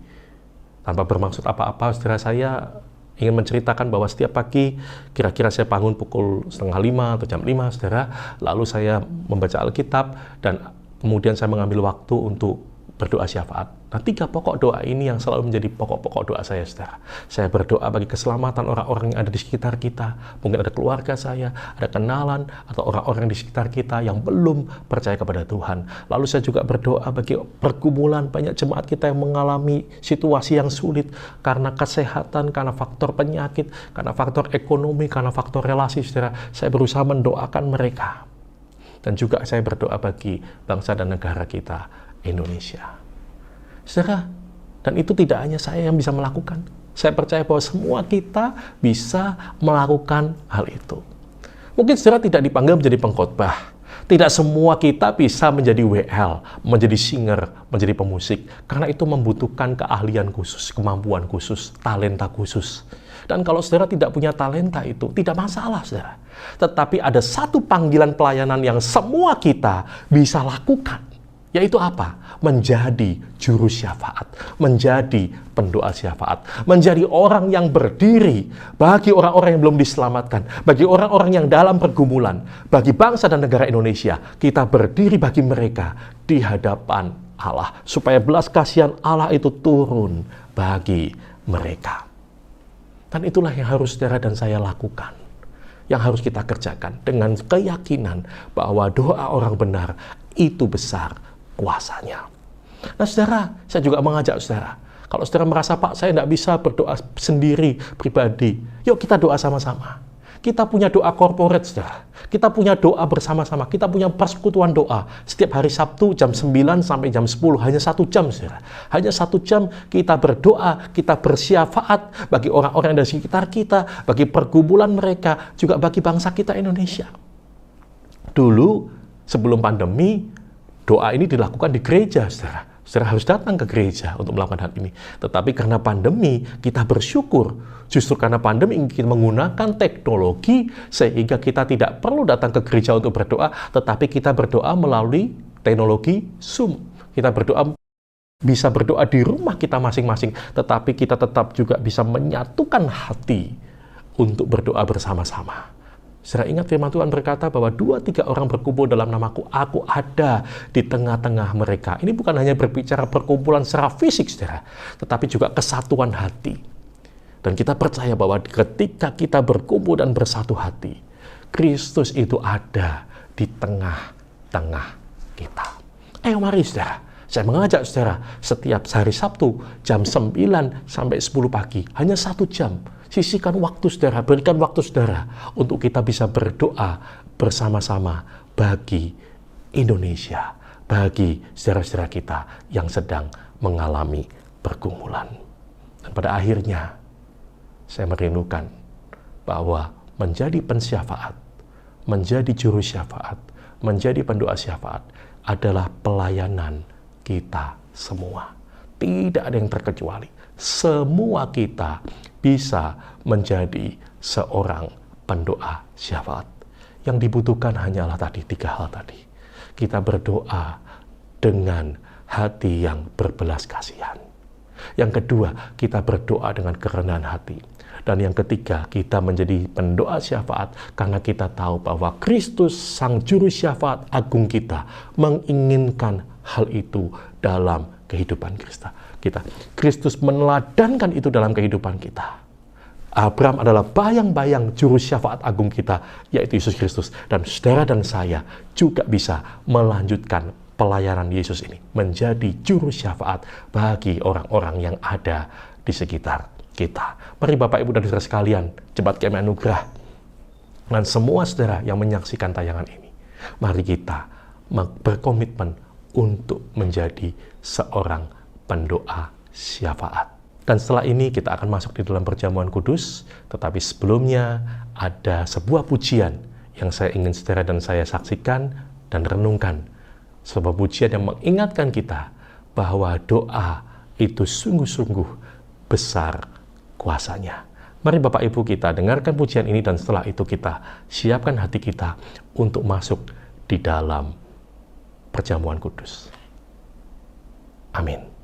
[SPEAKER 2] Tanpa bermaksud apa-apa, saudara, saya ingin menceritakan bahwa setiap pagi, kira-kira saya bangun pukul 4:30 atau jam 5, saudara, lalu saya membaca Alkitab, dan kemudian saya mengambil waktu untuk berdoa syafaat. Nah, 3 pokok doa ini yang selalu menjadi pokok-pokok doa saya, saudara. Saya berdoa bagi keselamatan orang-orang yang ada di sekitar kita. Mungkin ada keluarga saya, ada kenalan, atau orang-orang di sekitar kita yang belum percaya kepada Tuhan. Lalu saya juga berdoa bagi pergumulan banyak jemaat kita yang mengalami situasi yang sulit karena kesehatan, karena faktor penyakit, karena faktor ekonomi, karena faktor relasi, saudara. Saya berusaha mendoakan mereka. Dan juga saya berdoa bagi bangsa dan negara kita, Indonesia. Saudara, dan itu tidak hanya saya yang bisa melakukan. Saya percaya bahwa semua kita bisa melakukan hal itu. Mungkin saudara tidak dipanggil menjadi pengkhotbah. Tidak semua kita bisa menjadi WL, menjadi singer, menjadi pemusik. Karena itu membutuhkan keahlian khusus, kemampuan khusus, talenta khusus. Dan kalau saudara tidak punya talenta itu, tidak masalah, saudara. Tetapi ada satu panggilan pelayanan yang semua kita bisa lakukan. Yaitu apa? Menjadi juru syafaat, menjadi pendoa syafaat, menjadi orang yang berdiri bagi orang-orang yang belum diselamatkan, bagi orang-orang yang dalam pergumulan, bagi bangsa dan negara Indonesia. Kita berdiri bagi mereka di hadapan Allah, supaya belas kasihan Allah itu turun bagi mereka. Dan itulah yang harus saudara dan saya lakukan, yang harus kita kerjakan dengan keyakinan bahwa doa orang benar itu besar kuasanya. Nah, saudara, saya juga mengajak saudara, kalau saudara merasa, Pak, saya tidak bisa berdoa sendiri, pribadi, yuk kita doa sama-sama. Kita punya doa korporat, saudara. Kita punya doa bersama-sama. Kita punya persekutuan doa. Setiap hari Sabtu jam 9 sampai jam 10. Hanya 1 jam, saudara. Hanya 1 jam kita berdoa, kita bersyafaat bagi orang-orang yang ada di sekitar kita, bagi pergumulan mereka, juga bagi bangsa kita Indonesia. Dulu, sebelum pandemi, doa ini dilakukan di gereja, saudara. Saudara harus datang ke gereja untuk melakukan hal ini. Tetapi karena pandemi, kita bersyukur. Justru karena pandemi kita menggunakan teknologi, sehingga kita tidak perlu datang ke gereja untuk berdoa, tetapi kita berdoa melalui teknologi Zoom. Kita bisa berdoa di rumah kita masing-masing, tetapi kita tetap juga bisa menyatukan hati untuk berdoa bersama-sama. Saudara ingat firman Tuhan berkata bahwa 2-3 orang berkumpul dalam namaku, aku ada di tengah-tengah mereka. Ini bukan hanya berbicara perkumpulan secara fisik, saudara, tetapi juga kesatuan hati. Dan kita percaya bahwa ketika kita berkumpul dan bersatu hati, Kristus itu ada di tengah-tengah kita. Ayo mari, saudara. Saya mengajak saudara setiap hari Sabtu jam 9 sampai 10 pagi, hanya 1 jam. Sisihkan waktu saudara, berikan waktu saudara untuk kita bisa berdoa bersama-sama bagi Indonesia, bagi saudara-saudara kita yang sedang mengalami pergumulan. Dan pada akhirnya, saya merindukan bahwa menjadi pensyafaat, menjadi juru syafaat, menjadi pendoa syafaat adalah pelayanan kita semua. Tidak ada yang terkecuali. Semua kita bisa menjadi seorang pendoa syafaat. Yang dibutuhkan hanyalah tadi 3 hal tadi. Kita berdoa dengan hati yang berbelas kasihan. Yang kedua, kita berdoa dengan kerendahan hati. Dan yang ketiga, kita menjadi pendoa syafaat karena kita tahu bahwa Kristus, Sang Juru Syafaat Agung kita, menginginkan hal itu dalam kehidupan kita. Kristus meneladankan itu dalam kehidupan kita. Abraham adalah bayang-bayang juru syafaat agung kita, yaitu Yesus Kristus. Dan saudara dan saya juga bisa melanjutkan pelayanan Yesus ini, menjadi juru syafaat bagi orang-orang yang ada di sekitar kita. Mari Bapak, Ibu, dan saudara sekalian, Jemaat KMI Anugerah, dan semua saudara yang menyaksikan tayangan ini, mari kita berkomitmen untuk menjadi seorang pendoa syafaat. Dan setelah ini kita akan masuk di dalam perjamuan kudus, tetapi sebelumnya ada sebuah pujian yang saya ingin saudara dan saya saksikan dan renungkan. Sebuah pujian yang mengingatkan kita bahwa doa itu sungguh-sungguh besar kuasanya. Mari Bapak Ibu kita dengarkan pujian ini dan setelah itu kita siapkan hati kita untuk masuk di dalam perjamuan kudus. Amin.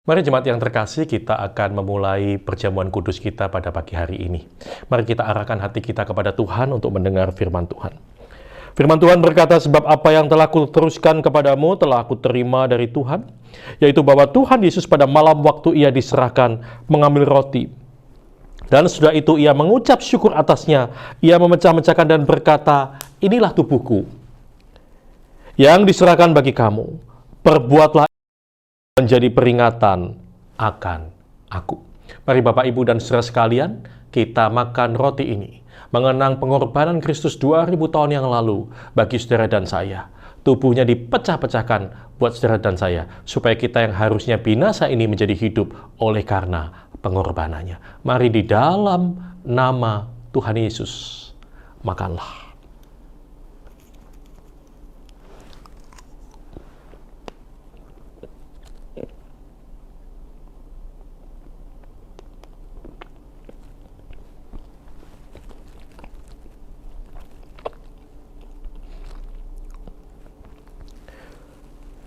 [SPEAKER 2] Mari jemaat yang terkasih, kita akan memulai perjamuan kudus kita pada pagi hari ini. Mari kita arahkan hati kita kepada Tuhan untuk mendengar firman Tuhan. Firman Tuhan berkata, sebab apa yang telah kuteruskan kepadamu telah aku terima dari Tuhan, yaitu bahwa Tuhan Yesus pada malam waktu ia diserahkan mengambil roti. Dan sesudah itu ia mengucap syukur atasnya, ia memecah-mecahkan dan berkata, inilah tubuhku yang diserahkan bagi kamu, perbuatlah menjadi peringatan akan aku. Mari Bapak, Ibu, dan saudara sekalian, kita makan roti ini, mengenang pengorbanan Kristus 2000 tahun yang lalu bagi saudara dan saya. Tubuhnya dipecah-pecahkan buat saudara dan saya, supaya kita yang harusnya binasa ini menjadi hidup oleh karena pengorbanannya. Mari di dalam nama Tuhan Yesus, makanlah.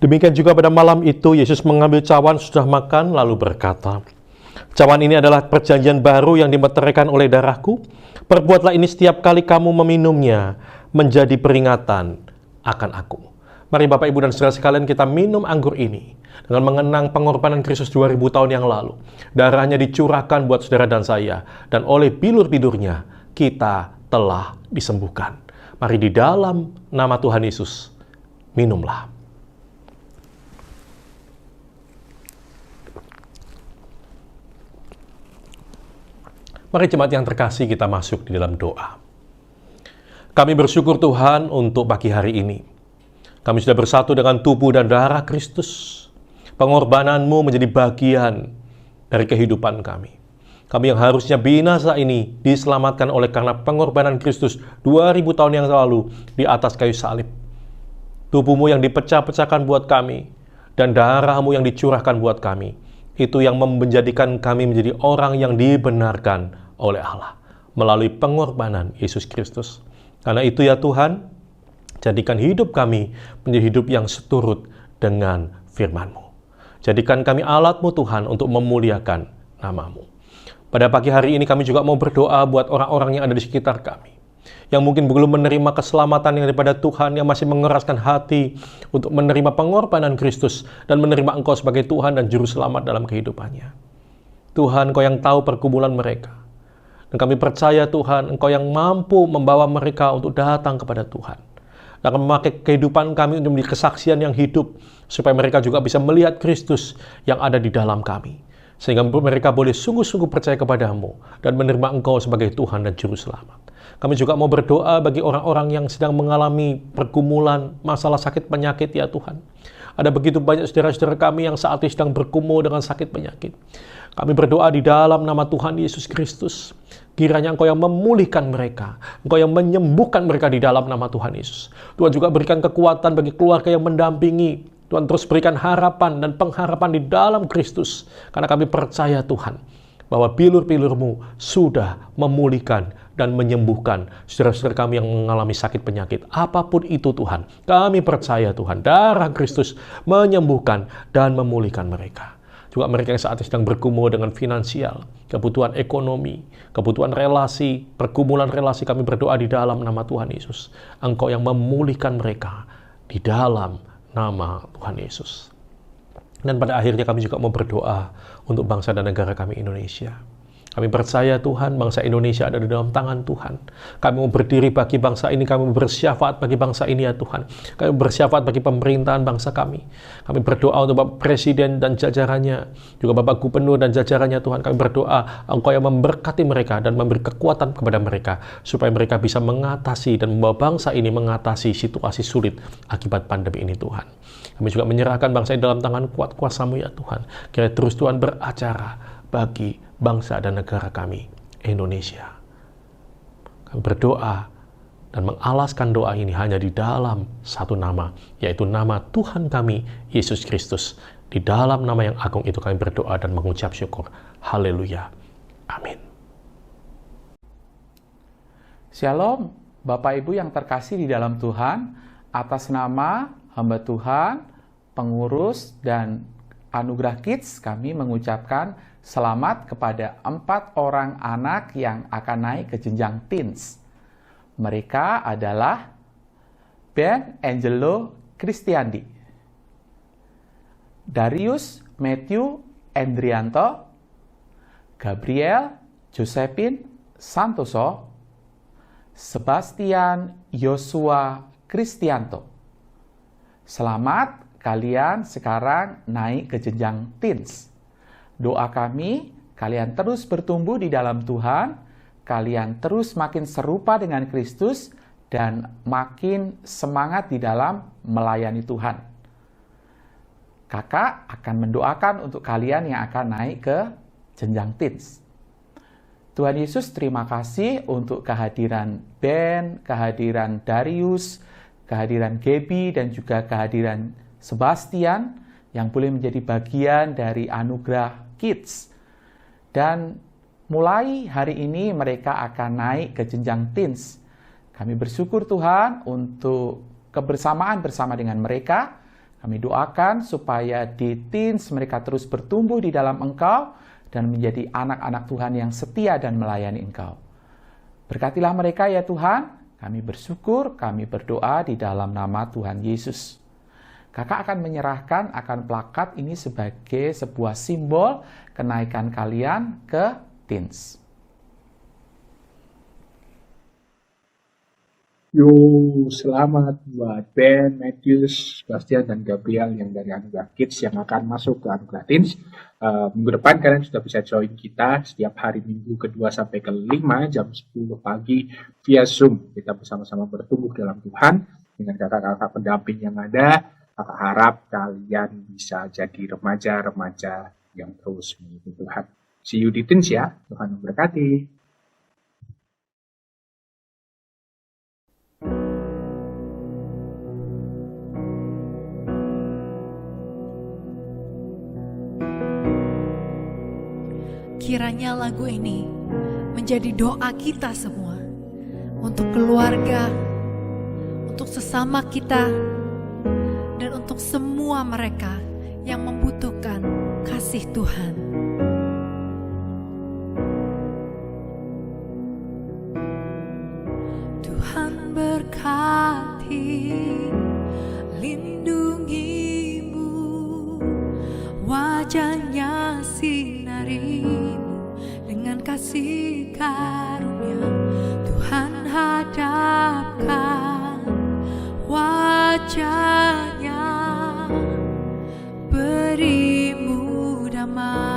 [SPEAKER 2] Demikian juga pada malam itu, Yesus mengambil cawan sudah makan, lalu berkata, cawan ini adalah perjanjian baru yang dimeteraikan oleh darahku. Perbuatlah ini setiap kali kamu meminumnya, menjadi peringatan akan aku. Mari Bapak, Ibu, dan saudara sekalian, kita minum anggur ini dengan mengenang pengorbanan Kristus 2000 tahun yang lalu. Darahnya dicurahkan buat saudara dan saya, dan oleh bilur-bilurnya kita telah disembuhkan. Mari di dalam nama Tuhan Yesus, minumlah. Mari jemaat yang terkasih, kita masuk di dalam doa. Kami bersyukur Tuhan untuk pagi hari ini. Kami sudah bersatu dengan tubuh dan darah Kristus. Pengorbanan-Mu menjadi bagian dari kehidupan kami. Kami yang harusnya binasa ini diselamatkan oleh karena pengorbanan Kristus 2000 tahun yang lalu di atas kayu salib. Tubuh-Mu yang dipecah-pecahkan buat kami, dan darah-Mu yang dicurahkan buat kami. Itu yang menjadikan kami menjadi orang yang dibenarkan oleh Allah melalui pengorbanan Yesus Kristus. Karena itu ya Tuhan, jadikan hidup kami menjadi hidup yang seturut dengan firman-Mu. Jadikan kami alat-Mu Tuhan untuk memuliakan nama-Mu. Pada pagi hari ini kami juga mau berdoa buat orang-orang yang ada di sekitar kami, yang mungkin belum menerima keselamatan yang daripada Tuhan, yang masih mengeraskan hati untuk menerima pengorbanan Kristus dan menerima Engkau sebagai Tuhan dan Juru Selamat dalam kehidupannya. Tuhan, Engkau yang tahu pergumulan mereka. Dan kami percaya Tuhan, Engkau yang mampu membawa mereka untuk datang kepada Tuhan. Dan memakai kehidupan kami untuk menjadi kesaksian yang hidup, supaya mereka juga bisa melihat Kristus yang ada di dalam kami. Sehingga mereka boleh sungguh-sungguh percaya kepadamu dan menerima Engkau sebagai Tuhan dan Juru Selamat. Kami juga mau berdoa bagi orang-orang yang sedang mengalami pergumulan, masalah sakit penyakit ya Tuhan. Ada begitu banyak saudara-saudara kami yang saat ini sedang bergumul dengan sakit penyakit. Kami berdoa di dalam nama Tuhan Yesus Kristus. Kiranya Engkau yang memulihkan mereka, Engkau yang menyembuhkan mereka di dalam nama Tuhan Yesus. Tuhan juga berikan kekuatan bagi keluarga yang mendampingi. Tuhan terus berikan harapan dan pengharapan di dalam Kristus. Karena kami percaya Tuhan, bahwa bilur-bilur-Mu sudah memulihkan dan menyembuhkan saudara-saudara kami yang mengalami sakit penyakit. Apapun itu Tuhan, kami percaya Tuhan, darah Kristus menyembuhkan dan memulihkan mereka. Juga mereka yang saat ini sedang bergumul dengan finansial, kebutuhan ekonomi, kebutuhan relasi, pergumulan relasi, kami berdoa di dalam nama Tuhan Yesus. Engkau yang memulihkan mereka di dalam nama Tuhan Yesus. Dan pada akhirnya kami juga mau berdoa untuk bangsa dan negara kami Indonesia. Kami percaya Tuhan, bangsa Indonesia ada di dalam tangan Tuhan. Kami mau berdiri bagi bangsa ini, kami bersyafaat bagi bangsa ini ya Tuhan. Kami bersyafaat bagi pemerintahan bangsa kami. Kami berdoa untuk Bapak Presiden dan jajarannya, juga Bapak Gubernur dan jajarannya Tuhan. Kami berdoa Engkau yang memberkati mereka dan memberi kekuatan kepada mereka, supaya mereka bisa mengatasi dan membawa bangsa ini mengatasi situasi sulit akibat pandemi ini Tuhan. Kami juga menyerahkan bangsa ini dalam tangan kuat kuasa-Mu ya Tuhan. Kiranya terus Tuhan beracara bagi bangsa dan negara kami, Indonesia. Kami berdoa dan mengalaskan doa ini hanya di dalam satu nama, yaitu nama Tuhan kami, Yesus Kristus. Di dalam nama yang agung itu kami berdoa dan mengucap syukur. Haleluya. Amin.
[SPEAKER 5] Shalom, Bapak Ibu yang terkasih di dalam Tuhan, atas nama hamba Tuhan, pengurus dan Anugerah Kids, kami mengucapkan selamat kepada 4 orang anak yang akan naik ke jenjang teens. Mereka adalah Ben Angelo Kristiandi, Darius Matthew Endrianto, Gabriel Josephine Santoso, Sebastian Yosua Kristianto. Selamat, kalian sekarang naik ke jenjang teens. Doa kami, kalian terus bertumbuh di dalam Tuhan, kalian terus makin serupa dengan Kristus, dan makin semangat di dalam melayani Tuhan. Kakak akan mendoakan untuk kalian yang akan naik ke jenjang teens. Tuhan Yesus, terima kasih untuk kehadiran Ben, kehadiran Darius, kehadiran Gaby, dan juga kehadiran Sebastian yang boleh menjadi bagian dari Anugerah Kids. Dan mulai hari ini mereka akan naik ke jenjang teens. Kami bersyukur Tuhan untuk kebersamaan bersama dengan mereka. Kami doakan supaya di teens mereka terus bertumbuh di dalam Engkau dan menjadi anak-anak Tuhan yang setia dan melayani Engkau. Berkatilah mereka ya Tuhan. Kami bersyukur, kami berdoa di dalam nama Tuhan Yesus. Kakak akan menyerahkan akan plakat ini sebagai sebuah simbol kenaikan kalian ke teens.
[SPEAKER 6] Yo, selamat buat Ben, Matthews, Sebastian, dan Gabriel yang dari Anugerah Kids yang akan masuk ke Anugerah Teens. Minggu depan kalian sudah bisa join kita setiap hari Minggu kedua sampai ke-5 jam 10 pagi via Zoom. Kita bersama-sama bertumbuh dalam Tuhan dengan kakak-kakak pendamping yang ada. Kakak harap kalian bisa jadi remaja-remaja yang terus mengikuti Tuhan. See you di Teens ya. Tuhan memberkati.
[SPEAKER 1] Kiranya lagu ini menjadi doa kita semua untuk keluarga, untuk sesama kita, dan untuk semua mereka yang membutuhkan kasih Tuhan. Tuhan berkati, lindungimu, wajahnya sinarimu dengan kasih karunia. Tuhan hadapkan wajahnya, berimu damai.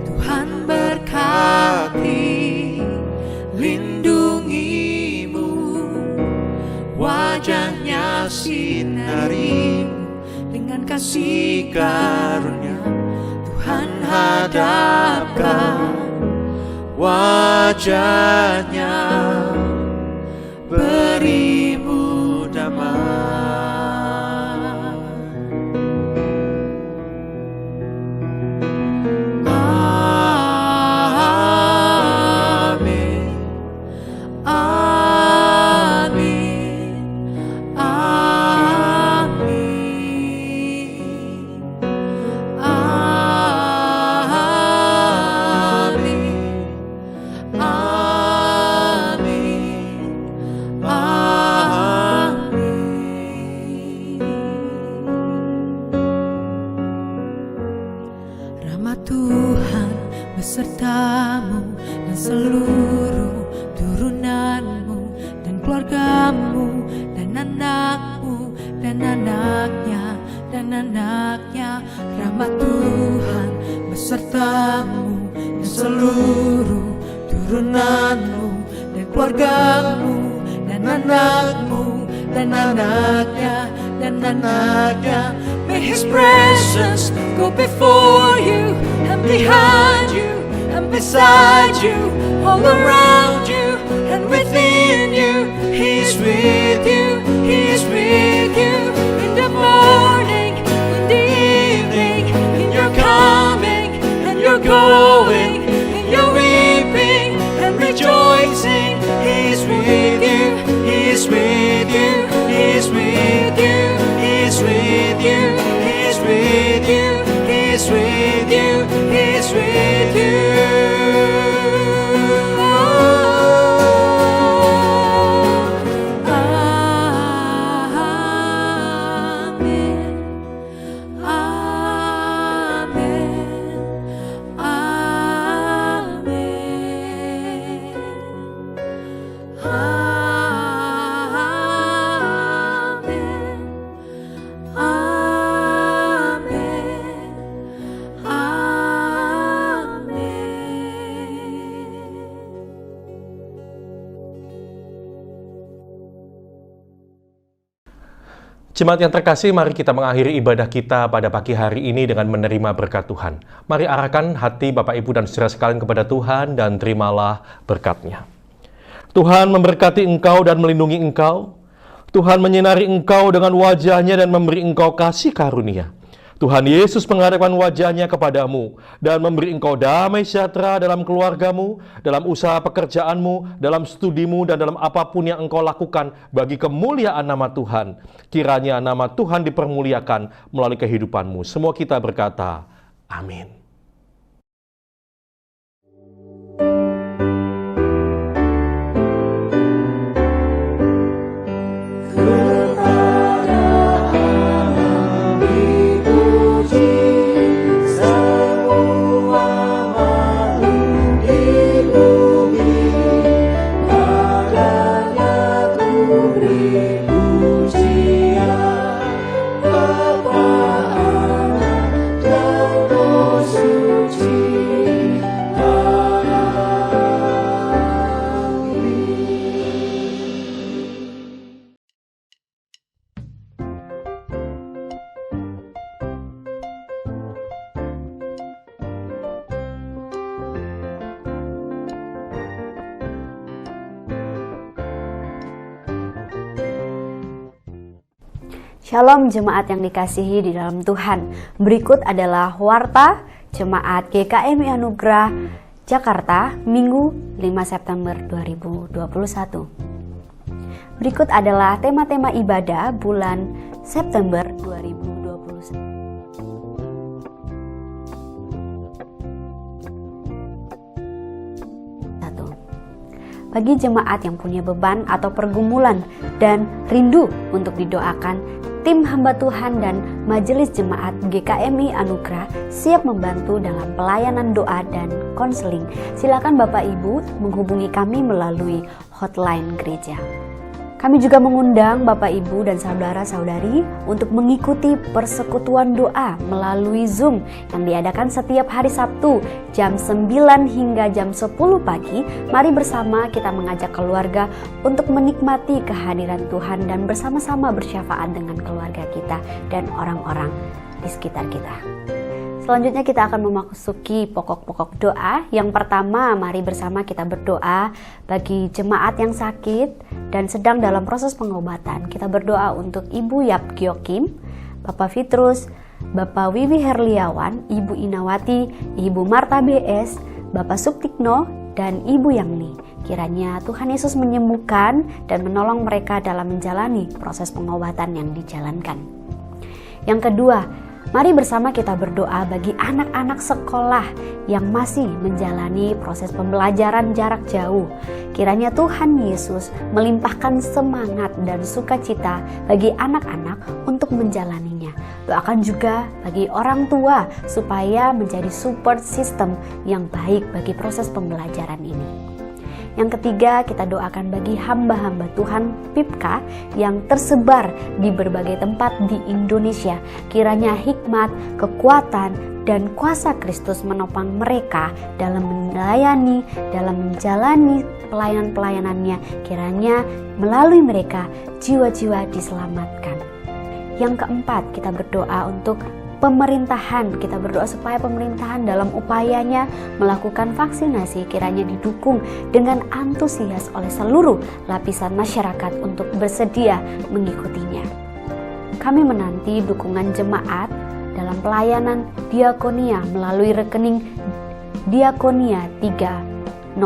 [SPEAKER 1] Tuhan berkati, lindungimu, wajahnya sinarimu dengan kasih karunia. Tuhan hadapkan wajahnya, berimu damai. Amin, amin, amin, Tuhan besertamu dan seluruh turunanmu dan keluargamu dan anakmu dan anaknya dan anaknya. Rahmat Tuhan besertamu dan seluruh turunanmu dan keluargamu dan anakmu dan anaknya dan anaknya. May His presence go before you and behind you and beside you, all around you and within you. He is with you, He is with you in the morning, in the evening, in your coming and your going, in your weeping and rejoicing. He is with you, He is with you.
[SPEAKER 2] Jemaat yang terkasih, mari kita mengakhiri ibadah kita pada pagi hari ini dengan menerima berkat Tuhan. Mari arahkan hati Bapak Ibu dan saudara sekalian kepada Tuhan dan terimalah berkat-Nya. Tuhan memberkati engkau dan melindungi engkau. Tuhan menyinari engkau dengan wajah-Nya dan memberi engkau kasih karunia. Tuhan Yesus menghadapkan wajah-Nya kepadamu dan memberi engkau damai sejahtera dalam keluargamu, dalam usaha pekerjaanmu, dalam studimu, dan dalam apapun yang engkau lakukan bagi kemuliaan nama Tuhan. Kiranya nama Tuhan dipermuliakan melalui kehidupanmu. Semua kita berkata, amin.
[SPEAKER 7] Shalom jemaat yang dikasihi di dalam Tuhan. Berikut adalah warta Jemaat GKMI Anugerah Jakarta Minggu 5 September 2021. Berikut adalah tema-tema ibadah bulan September 2021. Bagi jemaat yang punya beban atau pergumulan dan rindu untuk didoakan, tim hamba Tuhan dan Majelis Jemaat GKMI Anugerah siap membantu dalam pelayanan doa dan konseling. Silakan Bapak Ibu menghubungi kami melalui hotline gereja. Kami juga mengundang Bapak Ibu dan saudara-saudari untuk mengikuti persekutuan doa melalui Zoom yang diadakan setiap hari Sabtu jam 9 hingga jam 10 pagi. Mari bersama kita mengajak keluarga untuk menikmati kehadiran Tuhan dan bersama-sama bersyafaat dengan keluarga kita dan orang-orang di sekitar kita. Selanjutnya kita akan memasuki pokok-pokok doa. Yang pertama, mari bersama kita berdoa bagi jemaat yang sakit dan sedang dalam proses pengobatan. Kita berdoa untuk Ibu Yap Gyokim, Bapak Fitrus, Bapak Wiwi Herliawan, Ibu Inawati, Ibu Marta BS, Bapak Subtikno, dan Ibu Yangni. Kiranya Tuhan Yesus menyembuhkan dan menolong mereka dalam menjalani proses pengobatan yang dijalankan. Yang kedua, mari bersama kita berdoa bagi anak-anak sekolah yang masih menjalani proses pembelajaran jarak jauh. Kiranya Tuhan Yesus melimpahkan semangat dan sukacita bagi anak-anak untuk menjalaninya. Doakan juga bagi orang tua supaya menjadi support system yang baik bagi proses pembelajaran ini. Yang ketiga, kita doakan bagi hamba-hamba Tuhan PIPKA yang tersebar di berbagai tempat di Indonesia. Kiranya hikmat, kekuatan, dan kuasa Kristus menopang mereka dalam melayani, dalam menjalani pelayanan-pelayanannya. Kiranya melalui mereka jiwa-jiwa diselamatkan. Yang keempat, kita berdoa untuk pemerintahan. Kita berdoa supaya pemerintahan dalam upayanya melakukan vaksinasi kiranya didukung dengan antusias oleh seluruh lapisan masyarakat untuk bersedia mengikutinya. Kami menanti dukungan jemaat dalam pelayanan diakonia melalui rekening Diakonia 305.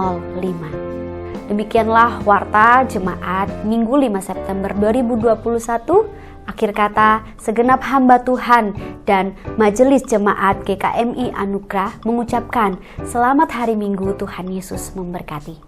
[SPEAKER 7] Demikianlah warta jemaat Minggu 5 September 2021. Akhir kata, segenap hamba Tuhan dan Majelis Jemaat GKMI Anugerah mengucapkan selamat hari Minggu, Tuhan Yesus memberkati.